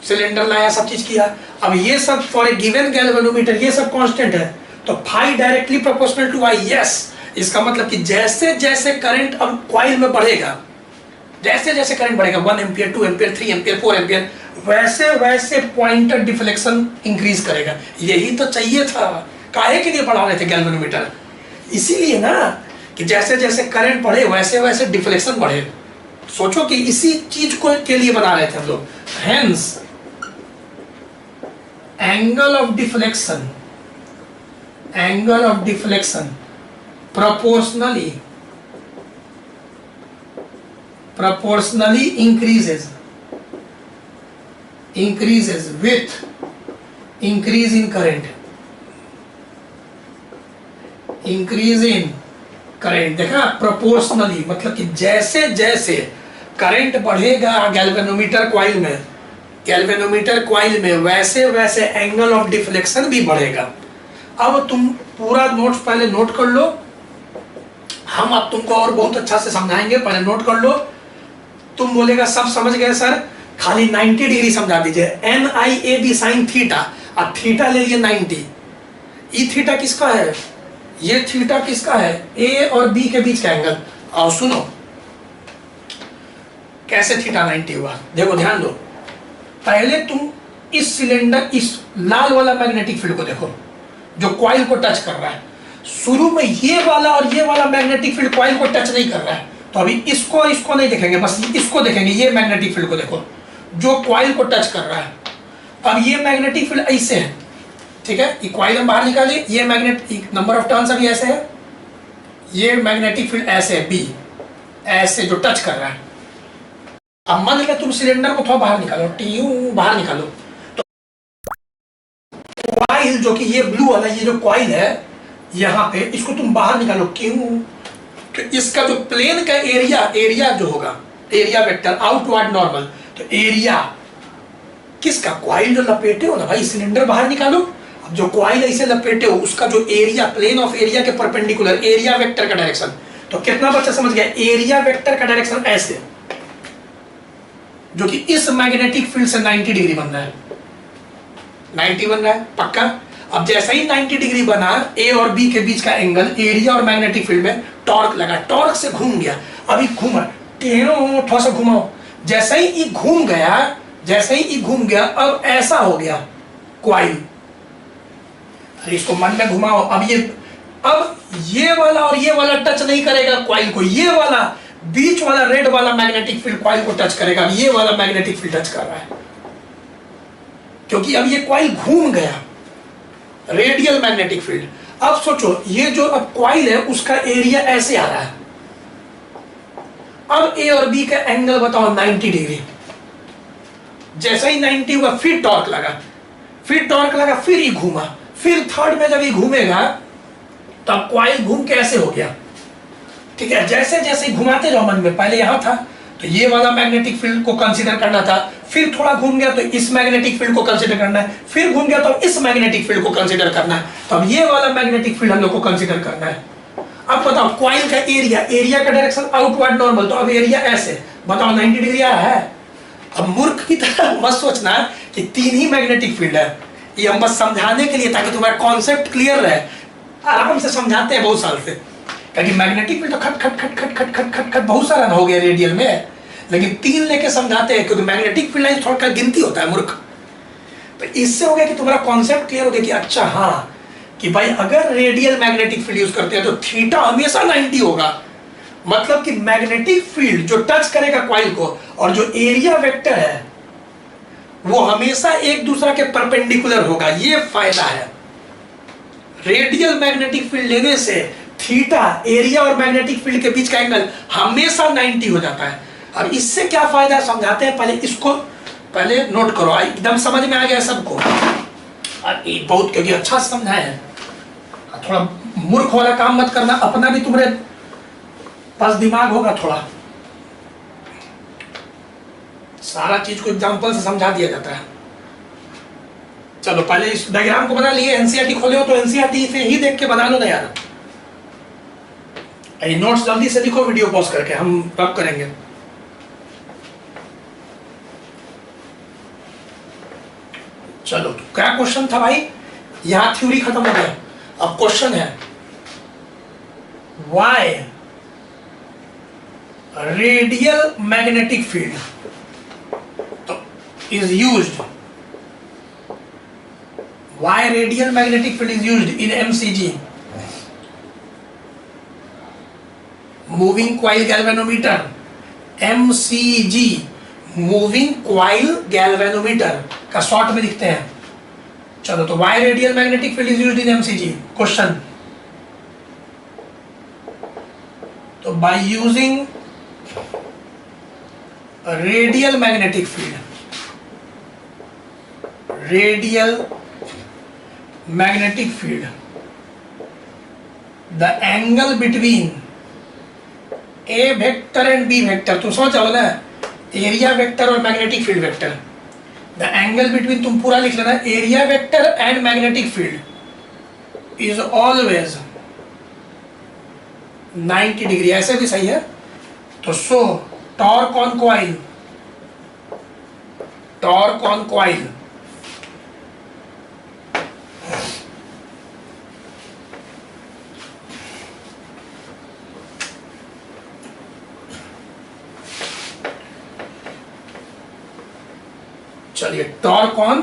सिलेंडर लाया, सब चीज किया। अब ये सब फॉर ए गिवन गैल्वेनोमीटर, ये सब कांस्टेंट है, तो phi directly proportional to I। Yes, इसका मतलब कि जैसे जैसे करंट अब कॉइल में बढ़ेगा, जैसे जैसे करंट बढ़ेगा 1 एम्पियर, 2 एम्पियर, 3 एम्पियर, 4 एम्पियर, वैसे वैसे पॉइंटर डिफ्लेक्शन इंक्रीज करेगा। यही तो चाहिए था, काहे के लिए बढ़ा रहे थे गैल्वेनोमीटर, इसीलिए ना कि जैसे जैसे करंट बढ़े वैसे वैसे डिफ्लेक्शन बढ़े। सोचो कि इसी चीज को के लिए बना रहे थे हम लोग। Hence angle of deflection, angle of deflection proportionally increases with increase in current, increase in current। देखा, proportionally मतलब कि जैसे जैसे करंट बढ़ेगा गैल्वेनोमीटर कॉइल में, गैल्वेनोमीटर कॉइल में, वैसे वैसे एंगल ऑफ डिफ्लेक्शन भी बढ़ेगा। अब तुम पूरा नोट्स पहले नोट कर लो, हम अब तुमको और बहुत अच्छा से समझाएंगे, पहले नोट कर लो। तुम बोलेगा सब समझ गए सर, खाली 90 डिग्री समझा दीजिए। NIAB साइन थीटा, अब थीटा ले लिए 90, ई थीटा किसका है, ये थीटा किसका है, A और B के बीच का एंगल। और सुनो कैसे थीटा 90 हुआ, देखो ध्यान दो। पहले तुम इस सिलेंडर, इस लाल वाला मैग्नेटिक फील्ड को देखो जो कॉइल को टच कर रहा है। शुरू में ये वाला और ये वाला मैग्नेटिक फील्ड कॉइल को टच नहीं कर रहा है, तो अभी इसको और इसको नहीं देखेंगे, बस इसको देखेंगे। ये मैग्नेटिक फील्ड को देखो जो कॉइल को टच कर रहा है। अब ये मैग्नेटिक फील्ड ऐसे है, ठीक है, ये कॉइल हम बाहर निकाले, ये मैग्नेटिक नंबर ऑफ टर्न्स अभी ऐसे है, ये मैग्नेटिक फील्ड ऐसे है B, ऐसे जो टच कर रहा है। अब मान लो तुम सिलेंडर को थोड़ा बाहर निकालो, टीयू बाहर निकालो, तो कॉइल जो कि ये ब्लू वाला, ये जो कॉइल है यहाँ पे, इसको तुम बाहर निकालो, क्यों, तो इसका जो प्लेन का एरिया, एरिया जो होगा, एरिया वेक्टर आउटवर्ड नॉर्मल, तो एरिया किसका, कॉइल जो लपेटे हो ना भाई, सिलेंडर बाहर निकालो। अब जो कॉइल ऐसे लपेटे हो उसका जो एरिया, प्लेन ऑफ एरिया के परपेंडिकुलर, एरिया वेक्टर का डायरेक्शन, तो कितना बच्चा समझ गया, एरिया वेक्टर का डायरेक्शन ऐसे, जो कि इस मैग्नेटिक फील्ड से 90 डिग्री बन रहा है, 90 बन रहा है पक्का। अब जैसे ही 90 डिग्री बना, A और B के बीच का एंगल, एरिया और मैग्नेटिक फील्ड में टॉर्क लगा, टॉर्क से घूम गया। अभी घूमा, थोड़ा सा घुमाओ, जैसे ही ये घूम गया, जैसे ही ये घूम गया, अब ऐसा हो गया कॉइल। अरे इसको मन में घुमाओ, अब ये वाला और ये वाला टच नहीं करेगा कॉइल को, ये वाला बीच वाला रेड वाला मैग्नेटिक फील्ड कॉइल को टच करेगा, अब ये वाला मैग्नेटिक फील्ड टच कर रहा है, क्योंकि अब ये कॉइल घूम गया, रेडियल मैग्नेटिक फील्ड। अब सोचो ये जो अब कॉइल है उसका एरिया ऐसे आ रहा है, अब ए और बी का एंगल बताओ 90 डिग्री। जैसा ही 90 हुआ फिर टॉर्क लगा, फिर ही घूमा, फिर थर्ड में जब ये घूमेगा तब कॉइल घूम के ऐसे हो गया, ठीक है। जैसे जैसे घुमाते जाओ मन में, पहले यहां था तो ये वाला मैग्नेटिक फील्ड को कंसीडर करना था, फिर थोड़ा घूम गया तो इस मैग्नेटिक फील्ड को कंसीडर करना है, फिर घूम गया तो इस मैग्नेटिक फील्ड को कंसीडर करना है, तो अब ये वाला मैग्नेटिक फील्ड हम लोग को कंसीडर करना है। अब बताओ कॉइल का एरिया का डायरेक्शन आउटवर्ड नॉर्मल, तो अब एरिया ऐसे, बताओ 90 डिग्री आ रहा है। अब मूर्ख की तरह मत सोचना कि 3 ही मैग्नेटिक फील्ड है, ये हम बस समझाने के लिए ताकि तुम्हारा कॉन्सेप्ट क्लियर रहे। आराम से समझाते हैं बहुत साल से, क्योंकि मैग्नेटिक फील्ड तो खट खट खट खट खट खट खट खट बहुत सारा हो गया रेडियल में, लेकिन 3 लेके समझाते हैं क्योंकि मैग्नेटिक फील्ड लाइन थोड़ा गिनती होता है मूर्ख। तो इससे हो गया कि तुम्हारा कॉन्सेप्ट क्लियर हो गया कि अच्छा हाँ, कि भाई अगर रेडियल मैग्नेटिक फील्ड यूज करते हैं तो थीटा हमेशा 90 होगा, मतलब कि मैग्नेटिक फील्ड जो टच करेगा कॉइल को और जो एरिया वेक्टर है वो हमेशा एक दूसरे के परपेंडिकुलर होगा, ये फायदा है। रेडियल मैग्नेटिक फील्ड लेने से थीटा, एरिया और मैग्नेटिक फील्ड के बीच का एंगल हमेशा 90 हो जाता है। अब इससे क्या फायदा है समझाते हैं, पहले इसको पहले नोट करो, एकदम समझ में आ गया सबको। अब बहुत क्योंकि अच्छा समझाए हैं, थोड़ा मूर्ख वाला काम मत करना, अपना भी तुम्हारे पास दिमाग होगा थोड़ा, सारा चीज को एग्जांपल से समझा दिया जाता है। चलो पहले इस डायग्राम को बना लिए, एनसीईआरटी खोले हो तो एनसीईआरटी से ही देख के बना लो ना यार। नोट्स जल्दी से लिखो वीडियो पॉज करके, हम रब करेंगे। चलो क्या क्वेश्चन था भाई, यहां थ्योरी खत्म हो गया, अब क्वेश्चन है वाई रेडियल मैग्नेटिक फील्ड तो is used, why radial magnetic field is used in MCG, moving coil galvanometer, MCG moving coil galvanometer का शॉर्ट में लिखते हैं। चलो तो why radial magnetic field is used in MCG, question. तो by using radial magnetic field, radial magnetic field, the angle between A vector and B vector, तुम समझ जाओ ना, एरिया वेक्टर और magnetic field vector, the angle between, तुम पूरा लिख लेना, area vector and magnetic field is always 90 degree, ऐसे भी सही है। तो सो torque on coil, torque on coil चलिए टॉर्क ऑन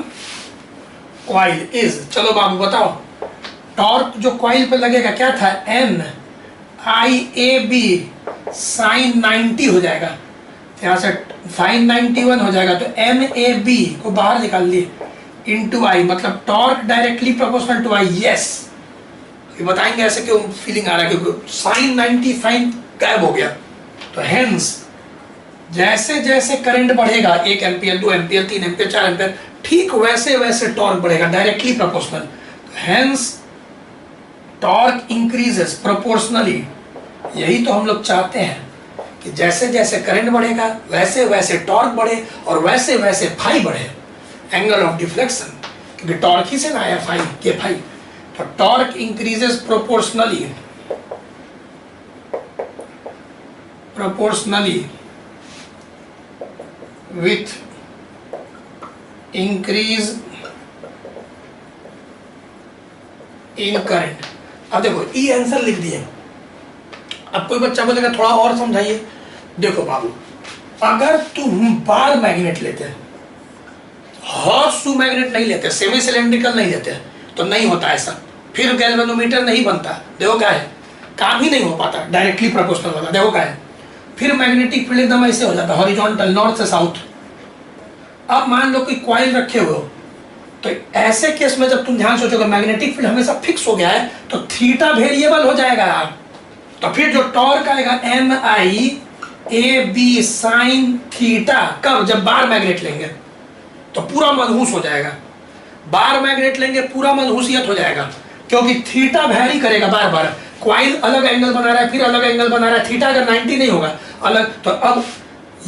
कॉइल इज, चलो बाबू बताओ, टॉर्क जो कॉइल पे लगेगा क्या था, N I A B sine 90 हो जाएगा, यहाँ से साइन 91 हो जाएगा, तो एम ए बी को बाहर निकाल लिए इंटू आई, मतलब torque directly proportional to I. Yes, ये बताएंगे ऐसे क्यों फीलिंग आ रहा है, क्योंकि साइन 90 साइन गायब हो गया, तो हेंस जैसे जैसे करंट बढ़ेगा 1 एम्पियर 2 एम्पियर 3 एम्पियर 4 एम्पियर, ठीक वैसे वैसे टॉर्क बढ़ेगा directly proportional, hence torque increases proportionally. यही तो हम लोग चाहते हैं कि जैसे जैसे करंट बढ़ेगा वैसे वैसे टॉर्क बढ़े और वैसे वैसे फाई बढ़े, एंगल ऑफ डिफ्लेक्शन, क्योंकि टॉर्क ही से ना आया फाई के फाई, तो torque increases proportionally, proportionally with increase in current। अब देखो ये आंसर लिख दिए, अब कोई बच्चा बोलेगा थोड़ा और समझाइए। देखो बाबू, अगर तुम बार मैग्नेट लेते हैं, हॉर्स शू मैग्नेट नहीं लेते, सेमी सिलेंड्रिकल नहीं लेते, तो नहीं होता ऐसा, फिर गैल्वेनोमीटर नहीं बनता। देखो क्या है, काम ही नहीं हो पाता, डायरेक्टली प्रोपोर्शनल होता। देखो क्या है, फिर मैग्नेटिक फील्ड एकदम ऐसे हो जाता है हॉरिजॉन्टल, नॉर्थ से साउथ। अब मान लो कोई कॉइल रखे हुए हो, तो ऐसे केस में जब तुम ध्यान सोचोगे मैग्नेटिक फील्ड हमेशा फिक्स हो गया है, तो थीटा वेरिएबल हो जाएगा। तो फिर जो टॉर्क आएगा MI/AB साइन थीटा, कब? जब बार मैग्नेट लेंगे तो पूरा मनहूस हो जाएगा। बार मैग्नेट लेंगे पूरा मनहूसियत हो जाएगा, क्योंकि थीटा वैरी करेगा बार बार। क्वाइल अलग एंगल बना रहा है, फिर अलग एंगल बना रहा है, थीटा अगर 90 नहीं होगा अलग। तो अब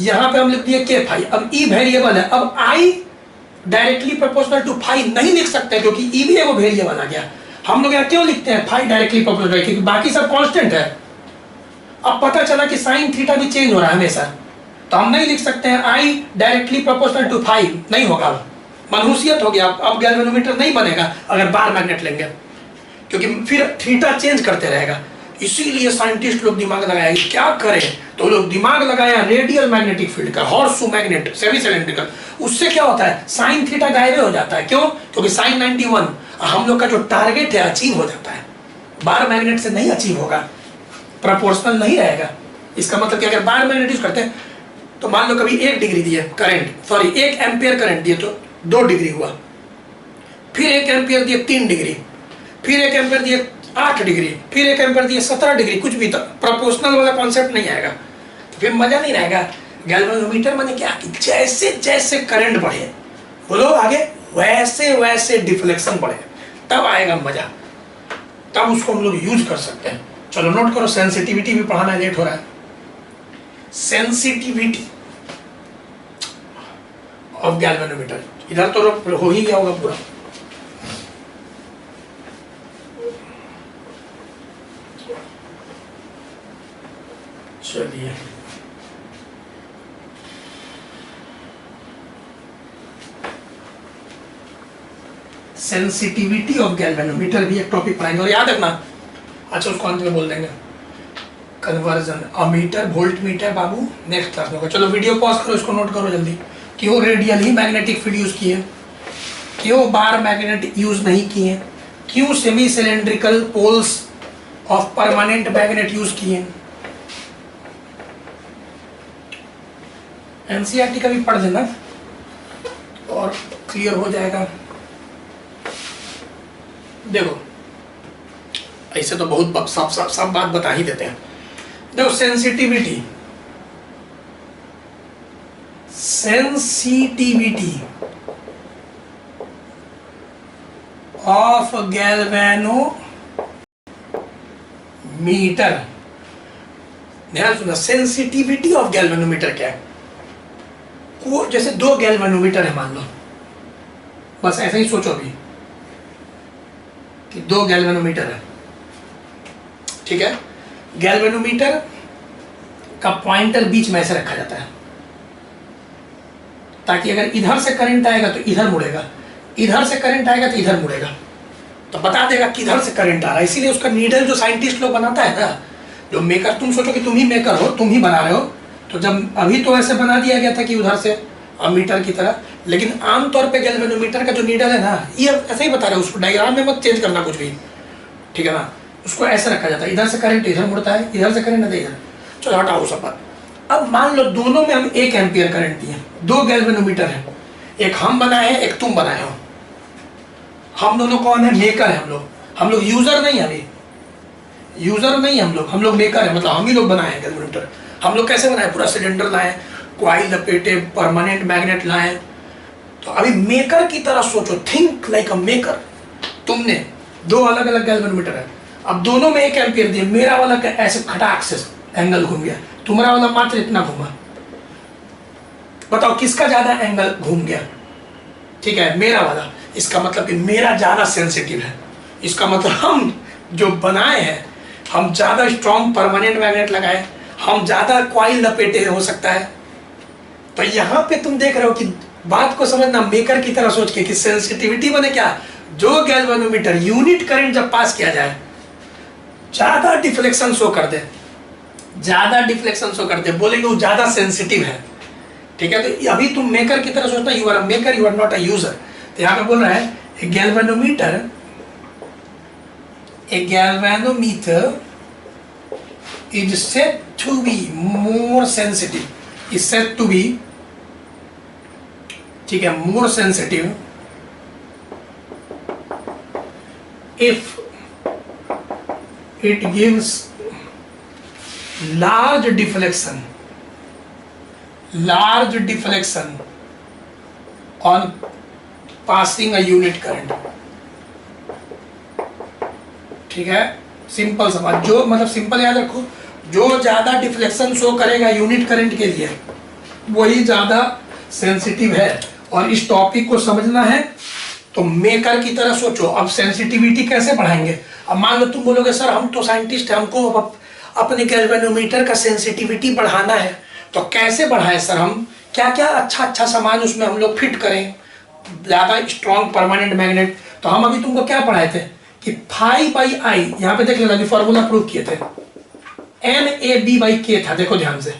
यहां पे हम लिख दिए k फाई, अब E वेरिएबल है, अब I directly proportional to phi नहीं लिख सकते क्योंकि E भी एगो वेरिएबल आ गया। हम लोग यहाँ क्यों लिखते हैं फाई डायरेक्टली प्रोपोर्शनल? क्योंकि बाकी सब कांस्टेंट है। अब पता चला कि साइन थीटा भी चेंज हो रहा है हमेशा, तो हम नहीं लिख सकते हैं I directly proportional to phi, नहीं होगा, मनहूसियत हो गया। अब गैल्वेनोमीटर नहीं बनेगा अगर बार मैग्नेट लेंगे, क्योंकि फिर थीटा चेंज करते रहेगा। इसीलिए साइंटिस्ट लोग दिमाग लगाया कि क्या करें, तो लोग दिमाग लगाया रेडियल मैग्नेटिक फील्ड का, हॉर्सशू मैग्नेट, सेमी सिलेंड्रिकल। उससे क्या होता है, साइन थीटा गायब हो जाता है। क्यों? क्योंकि साइन 91 हम लोग का जो टारगेट है अचीव हो जाता है। बार मैग्नेट से नहीं अचीव होगा, प्रोपोर्शनल नहीं रहेगा। इसका मतलब कि अगर बार मैग्नेट यूज करते हैं तो मान लो कभी 1 डिग्री दिए करंट, सॉरी 1 एम्पियर करंट दिए तो 2 डिग्री हुआ, फिर 1 एम्पियर दिए 3 डिग्री, फिर 1 एम्पियर दिए 8 डिग्री, फिर 1 एम्पियर दिए 17 डिग्री, कुछ भी, तो प्रोपोर्शनल वाला कॉन्सेप्ट नहीं आएगा, तो फिर मजा नहीं रहेगा। गैल्वेनोमीटर माने क्या कि जैसे जैसे करंट बढ़े, बोलो आगे, वैसे वैसे डिफ्लेक्शन बढ़े, तब आएगा मजा, तब उसको हम लोग यूज कर सकते हैं। चलो नोट करो, सेंसिटिविटी भी पढ़ाना लेट हो रहा है। सेंसिटिविटी ऑफ गैल्वेनोमीटर, इधर तो हो ही गया होगा पूरा। चलिए सेंसिटिविटी ऑफ गैल्वेनोमीटर भी एक टॉपिक पढ़ाएंगे, और याद रखना, अच्छा उसको अंत में बोल देंगे। कन्वर्जन, अमीटर, वोल्ट मीटर बाबू नेक्स्ट क्लास में होगा। चलो वीडियो पॉज करो, इसको नोट करो जल्दी। क्यों रेडियल ही मैग्नेटिक फील्ड यूज किए, क्यों बार मैग्नेट यूज नहीं किए, क्यों semi cylindrical poles of permanent magnet use किए। एनसीईआरटी का भी पढ़ देना और क्लियर हो जाएगा। देखो ऐसे तो बहुत सब बात बता ही देते हैं। देखो सेंसिटिविटी ऑफ गैल्वेनोमीटर, ध्यान सुना, सेंसिटिविटी ऑफ गैल्वेनोमीटर क्या है? को जैसे 2 गैल्वेनोमीटर है मान लो, बस ऐसे ही सोचो अभी कि 2 गैल्वेनोमीटर है, ठीक है। गैल्वेनोमीटर का पॉइंटर बीच में ऐसे रखा जाता है ताकि अगर इधर से करंट आएगा तो इधर मुड़ेगा, इधर से करंट आएगा तो इधर मुड़ेगा, तो बता देगा किधर से करंट आ रहा है। इसीलिए उसका नीडल जो साइंटिस्ट लोग बनाता है ना, जो मेकर, तुम सोचो कि तुम ही मेकर हो, तुम ही बना रहे हो, तो जब अभी तो ऐसे बना दिया गया था कि उधर से मीटर की तरह, लेकिन आमतौर पे गैल्वेनोमीटर का जो नीडल है ना, ये ऐसे ही बता रहे हो, उसको डायग्राम में मत चेंज करना कुछ भी, ठीक है ना। उसको ऐसे रखा जाता है, इधर से करंट इधर मुड़ता है, इधर से करंट इधर। चलो हटाओ सब बात। अब मान लो दोनों में हम 1 एम्पियर करंट दिए, 2 गैल्वेनोमीटर है, एक हम बनाए हैं, एक तुम बनाए हो। हम दोनों कौन है? मेकर है हम लोग यूजर नहीं है, अभी यूजर नहीं है हम लोग मेकर है, मतलब हम ही लोग बनाए हैं गैल्वेनोमीटर। हम लोग कैसे बनाए? पूरा सिलेंडर लाए, क्वाइल लपेटे, परमानेंट मैग्नेट लाए। तो अभी मेकर की तरह सोचो, थिंक लाइक अ मेकर। तुमने 2 अलग अलग गैल्वेनोमीटर है, अब दोनों में 1 एम्पियर दिए, मेरा वाला ऐसे खटाक से एंगल घूम गया, तुम्हारा वाला मात्र इतना घूमा, बताओ किसका ज्यादा एंगल घूम गया? ठीक है, मेरा वाला। इसका मतलब कि मेरा ज्यादा सेंसिटिव है, इसका मतलब हम जो बनाए हैं, हम ज्यादा स्ट्रॉन्ग परमानेंट मैग्नेट लगाए, हम ज्यादा क्वाइल लपेटे हो सकता है। तो यहाँ पे तुम देख रहे हो कि बात को समझना मेकर की तरह सोच के कि सेंसिटिविटी माने क्या, जो गैल्वेनोमीटर यूनिट करंट जब पास किया जाए ज्यादा डिफ्लेक्शन शो कर दे, ज्यादा डिफ्लेक्शन शो कर दे, बोलेंगे वो ज्यादा सेंसिटिव है, ठीक है। तो अभी तुम मेकर की तरह सोचना, you are a maker, you are not a user. तो यहाँ पे बोल रहा है a galvanometer is said to be more sensitive, is said to be, ठीक है, more sensitive if it gives large deflection on passing a unit current। ठीक है, सिंपल सवाल, जो मतलब सिंपल याद रखो, जो ज्यादा डिफ्लेक्शन शो करेगा यूनिट करंट के लिए वही ज्यादा सेंसिटिव है। और इस टॉपिक को समझना है तो मेकर की तरह सोचो। अब सेंसिटिविटी कैसे बढ़ाएंगे? अब मान लो तुम बोलोगे सर हम तो साइंटिस्ट हैं, हमको अपने गैल्वेनोमीटर का सेंसिटिविटी बढ़ाना है, तो कैसे बढ़ाएं सर? हम क्या क्या अच्छा सामान उसमें हम लोग फिट करें, ज्यादा स्ट्रॉन्ग परमानेंट मैग्नेट। तो हम अभी तुमको क्या पढ़ाए थे कि फाई बाई आई, यहाँ पे देख लेना, अभी फॉर्मूला प्रूव किए थे, NAB/K था, देखो ध्यान से।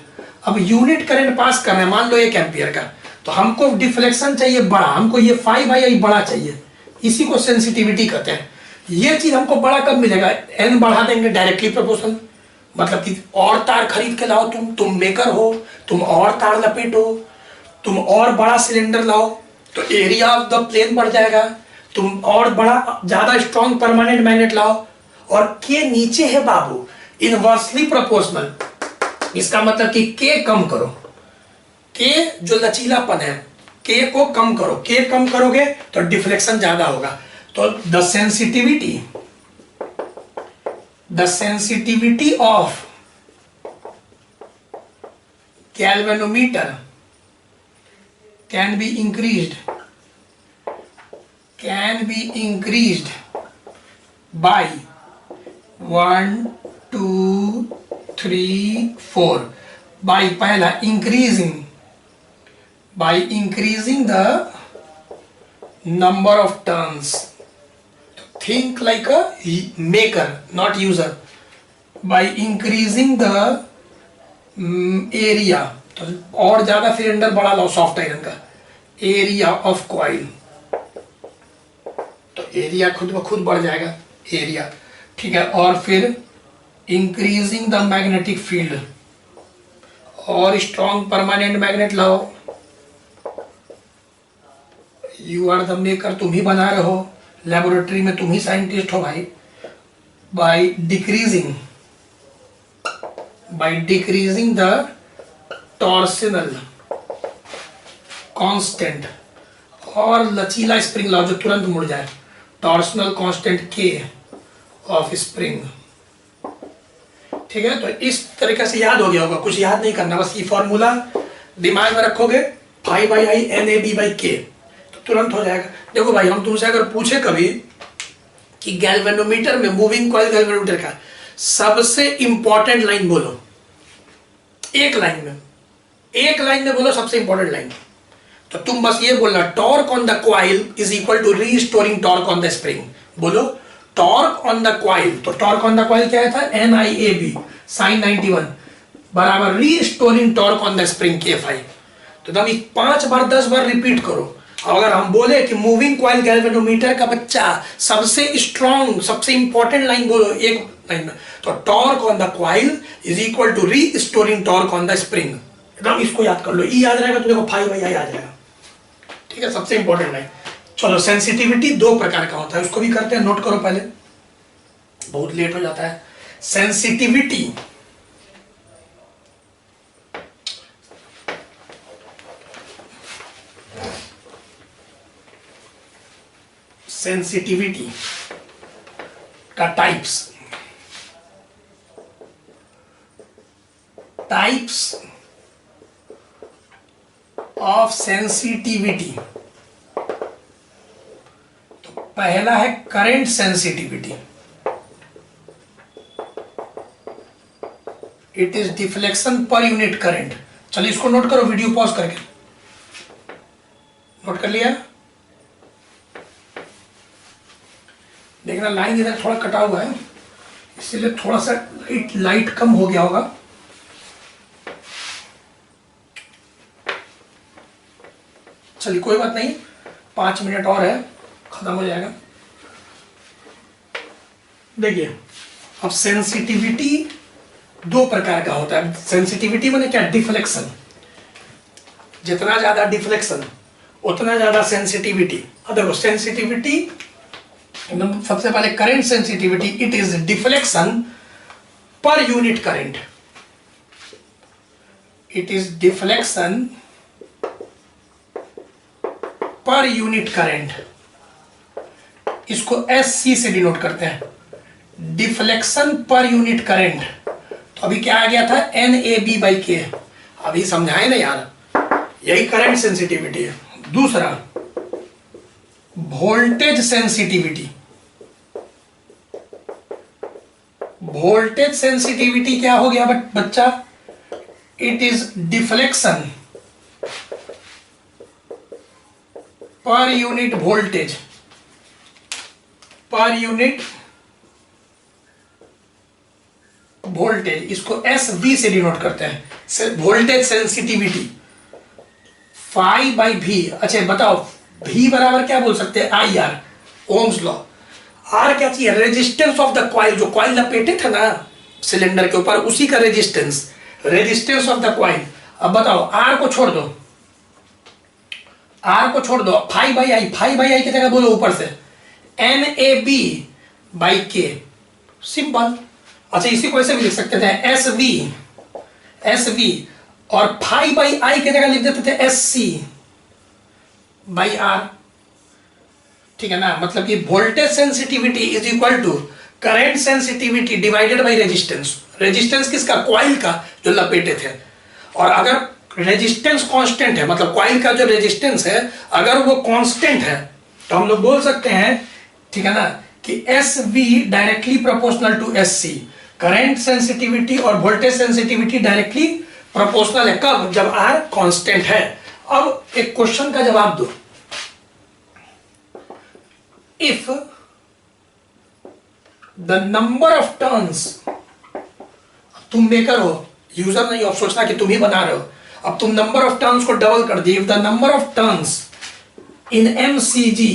अब यूनिट करंट पास करना है, मान लो 1 एम्पियर का, तो हमको डिफ्लेक्शन चाहिए बड़ा, हमको ये फाई बाई आई बड़ा चाहिए, इसी को सेंसिटिविटी कहते हैं। ये चीज हमको बड़ा कब मिलेगा? N बढ़ा देंगे डायरेक्टली प्रोपोर्शनल, मतलब कि और तार खरीद के लाओ, तुम मेकर हो, तुम और तार लपेटो, तुम और बड़ा सिलेंडर लाओ, तो एरिया ऑफ द प्लेन बढ़ जाएगा। तुम और बड़ा ज्यादा स्ट्रॉन्ग परमानेंट मैग्नेट लाओ, और के नीचे है बाबू इनवर्सली प्रोपोर्शनल, इसका मतलब कि के कम करो, के जो लचीलापन है के को कम करो, के कम करोगे तो डिफ्लेक्शन ज्यादा होगा। तो the sensitivity of galvanometer can be increased by 1 2 3 4 by पहला increasing the number of turns। Think like a maker, not user। by increasing the area, तो और ज्यादा सिलेंडर बड़ा लो सॉफ्ट आयरन का, एरिया ऑफ कॉइल, तो एरिया खुद ब खुद बढ़ जाएगा एरिया। ठीक है, और फिर इंक्रीजिंग द मैग्नेटिक फील्ड, और स्ट्रॉन्ग परमानेंट मैग्नेट लाओ। यू आर द मेकर, तुम ही बना रहे हो, लेबोरेटरी में तुम ही साइंटिस्ट हो भाई। By decreasing the torsional constant, और लचीला स्प्रिंग लाओ जो तुरंत मुड़ जाए, टॉर्सनल कांस्टेंट के ऑफ स्प्रिंग। ठीक है, तो इस तरीके से याद हो गया होगा, कुछ याद नहीं करना, बस ये फॉर्मूला दिमाग में रखोगे, फाई बाई आई NAB/K, तो तुरंत हो जाएगा। देखो भाई, हम तुमसे अगर पूछे कभी कि गैल्वेनोमीटर में, मूविंग कॉइल गैल्वेनोमीटर का सबसे इंपॉर्टेंट लाइन बोलो, एक लाइन में बोलो सबसे इंपॉर्टेंट लाइन, तो तुम बस ये बोलना, torque on the coil is equal to restoring torque on the spring. बोलो टॉर्क ऑन द कॉइल, तो टॉर्क ऑन द कॉइल क्या था? NIAB sin 91 बराबर restoring torque on the spring K5। तो तब 5 बार 10 बार रिपीट करो। और अगर हम बोले कि मूविंग कॉइल गैल्वेनोमीटर का बच्चा सबसे स्ट्रॉन्ग, सबसे इंपॉर्टेंट लाइन बोलो एक लाइन में, तो torque on the coil is equal to restoring torque on the spring. एकदम इसको याद कर लो, ई याद रहेगा तो देखो फाई बाई आई आ जाएगा। ठीक है, सबसे इंपॉर्टेंट लाइन। चलो, सेंसिटिविटी 2 प्रकार का होता है, उसको भी करते हैं, नोट करो पहले, बहुत लेट हो जाता है। सेंसिटिविटी का टाइप्स ऑफ सेंसिटिविटी। तो पहला है current sensitivity, it is deflection per unit current. चलिए इसको नोट करो, वीडियो पॉज करके नोट कर लिया। देखना लाइन इधर थोड़ा कटा हुआ है, इसलिए थोड़ा सा लाइट कम हो गया होगा। चलिए कोई बात नहीं, 5 मिनट और है, खत्म हो जाएगा। देखिए, अब सेंसिटिविटी दो प्रकार का होता है। सेंसिटिविटी माने क्या? डिफ्लेक्शन। जितना ज्यादा डिफ्लेक्शन उतना ज्यादा सेंसिटिविटी। अब देखो सेंसिटिविटी एकदम सबसे पहले current sensitivity, it is deflection per unit current. It is deflection per unit current. इसको SC से डिनोट करते हैं, डिफ्लेक्शन पर यूनिट करंट। तो अभी क्या आ गया था? NAB/K। अभी समझाए ना यार, यही करंट सेंसिटिविटी है। दूसरा वोल्टेज सेंसिटिविटी। वोल्टेज सेंसिटिविटी क्या हो गया बच्चा? It is deflection per unit voltage, per unit voltage. इसको SV से डिनोट करते हैं, वोल्टेज सेंसिटिविटी। phi/V। अच्छा बताओ V बराबर क्या बोल सकते हैं? IR, Ohm's law. R क्या चाहिए? Resistance of the coil. जो कॉइल लपेटे थे ना सिलेंडर के ऊपर, उसी का resistance, resistance of the coil. अब बताओ R को छोड़ दो, R को छोड़ दो, phi/I, phi/I की जगह बोलो ऊपर से NAB/K, सिंपल। अच्छा इसी को ऐसे भी लिख सकते थे SV और phi/I की जगह लिख देते थे SC/R। ठीक है ना? मतलब कि voltage sensitivity is equal to current sensitivity divided by resistance. Resistance किसका? कॉइल का, जो लपेटे थे। और अगर रेजिस्टेंस कांस्टेंट है, मतलब कॉइल का जो रेजिस्टेंस है अगर वो कांस्टेंट है, तो हम लोग बोल सकते हैं, ठीक है ना, कि SV directly proportional to SC। Current sensitivity और वोल्टेज सेंसिटिविटी डायरेक्टली प्रोपोर्शनल है। कब? जब R कांस्टेंट है। अब एक क्वेश्चन का जवाब दो। If the number of turns, तुम मेकर हो, यूजर नहीं हो, अब सोचना कि तुम ही बना रहे हो। अब तुम नंबर ऑफ टर्न्स को डबल कर दिए। If the number of turns in MCG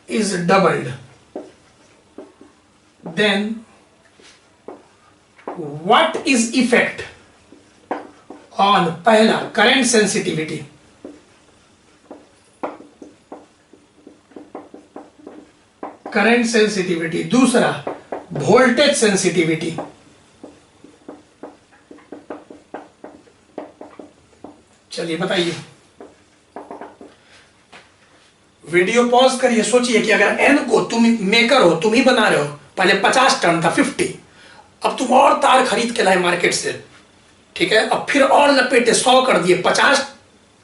is doubled, then what is effect on पहला current sensitivity, current sensitivity, दूसरा voltage sensitivity, चलिए बताइए। वीडियो पॉज करिए, सोचिए कि अगर N को तुम मेकर हो, तुम ही बना रहे हो, पहले 50 टर्न था 50, अब तुम और तार खरीद के लाए मार्केट से, ठीक है, अब फिर और लपेटे 100 कर दिए। 50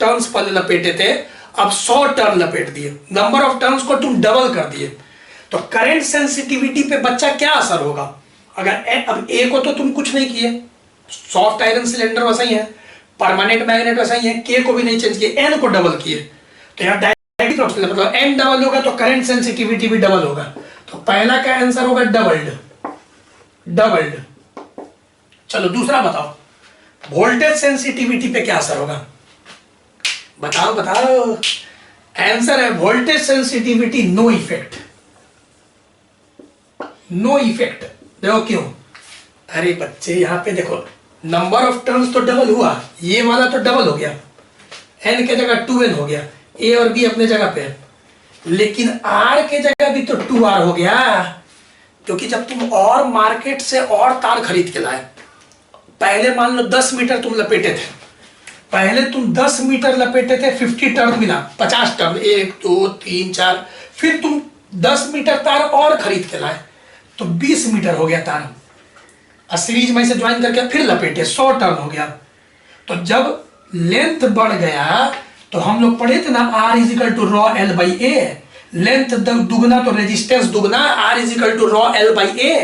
टर्न्स पहले लपेटे थे, अब 100 टर्न लपेट दिए, नंबर ऑफ टर्न्स को तुम डबल कर दिए। तो करंट सेंसिटिविटी पे बच्चा क्या असर होगा? अगर अब A को तो तुम कुछ नहीं किए, सॉफ्ट आयरन सिलेंडर वैसा ही है, परमानेंट मैग्नेट वैसा ही है, K को भी नहीं चेंज किए, N को डबल किए, तो यहाँ मतलब N डबल होगा तो करंट सेंसिटिविटी भी डबल होगा। तो पहला का आंसर होगा डबल्ड। चलो दूसरा बताओ, वोल्टेज सेंसिटिविटी पे क्या असर होगा? बताओ। आंसर है वोल्टेज सेंसिटिविटी नो इफेक्ट। देखो क्यों? अरे बच्चे यहाँ पे देखो, नंबर ऑफ टर्न्स तो डबल हुआ, ये वाला तो डबल हो गया, N के जगह 2N हो गया, A और B अपने जगह पे, लेकिन R के जगह भी तो 2R हो गया, क्योंकि जब तुम और मार्केट से और तार खरीद के लाए, पहले मान लो 10 मीटर तुम लपेटे थे, पहले तुम 10 मीटर लपेटे थे, 50 टर्न मिला, 50 टर्न, 1 2 3 4, फिर तुम 10 मीटर तार और खरीद के लाए, तो 20 मीटर हो गया तार, सीरीज में से ज्वाइन करके फिर लपेटे, 100 टर्न हो गया। तो जब लेंथ बढ़ गया तो हम लोग पढ़े थे ना, R is equal to rho L/A, length दुगना तो रेजिस्टेंस दुगना, R is equal to rho L/A।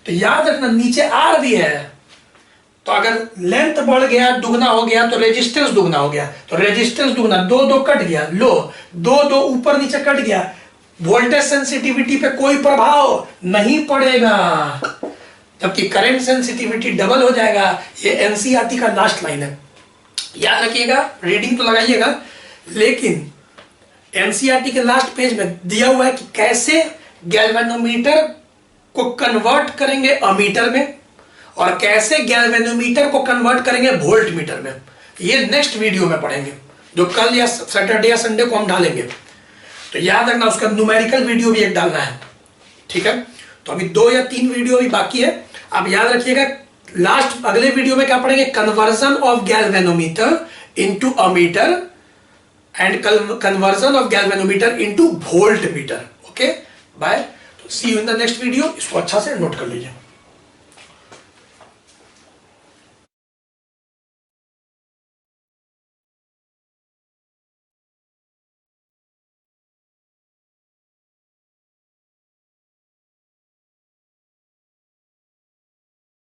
तो याद रखना नीचे R भी है, तो अगर लेंथ बढ़ गया, दुगना हो गया, तो रेजिस्टेंस दुगना हो गया, तो रेजिस्टेंस दुगना, 2 कट गया, लो 2 ऊपर नीचे कट गया, वोल्टेज सेंसिटिविटी पे कोई प्रभाव नहीं पड़ेगा, जबकि करंट सेंसिटिविटी डबल हो जाएगा। ये एनसीईआरटी का लास्ट लाइन है, याद रखिएगा, रीडिंग तो लगाइएगा, लेकिन एनसीईआरटी के लास्ट पेज में दिया हुआ है कि कैसे गैल्वेनोमीटर को कन्वर्ट करेंगे अमीटर में, और कैसे गैल्वेनोमीटर को कन्वर्ट करेंगे वोल्ट मीटर में, ये नेक्स्ट वीडियो में पढ़ेंगे, जो कल या सैटरडे या संडे को हम डालेंगे। तो याद रखना उसका न्यूमेरिकल वीडियो भी एक डालना है, ठीक है। तो अभी 2 या 3 वीडियो अभी बाकी है, आप याद रखिएगा। लास्ट अगले वीडियो में क्या पढ़ेंगे, conversion of galvanometer into ammeter and conversion of galvanometer into volt meter. Okay bye, see you in the next video. इसको अच्छा से नोट कर लीजिए।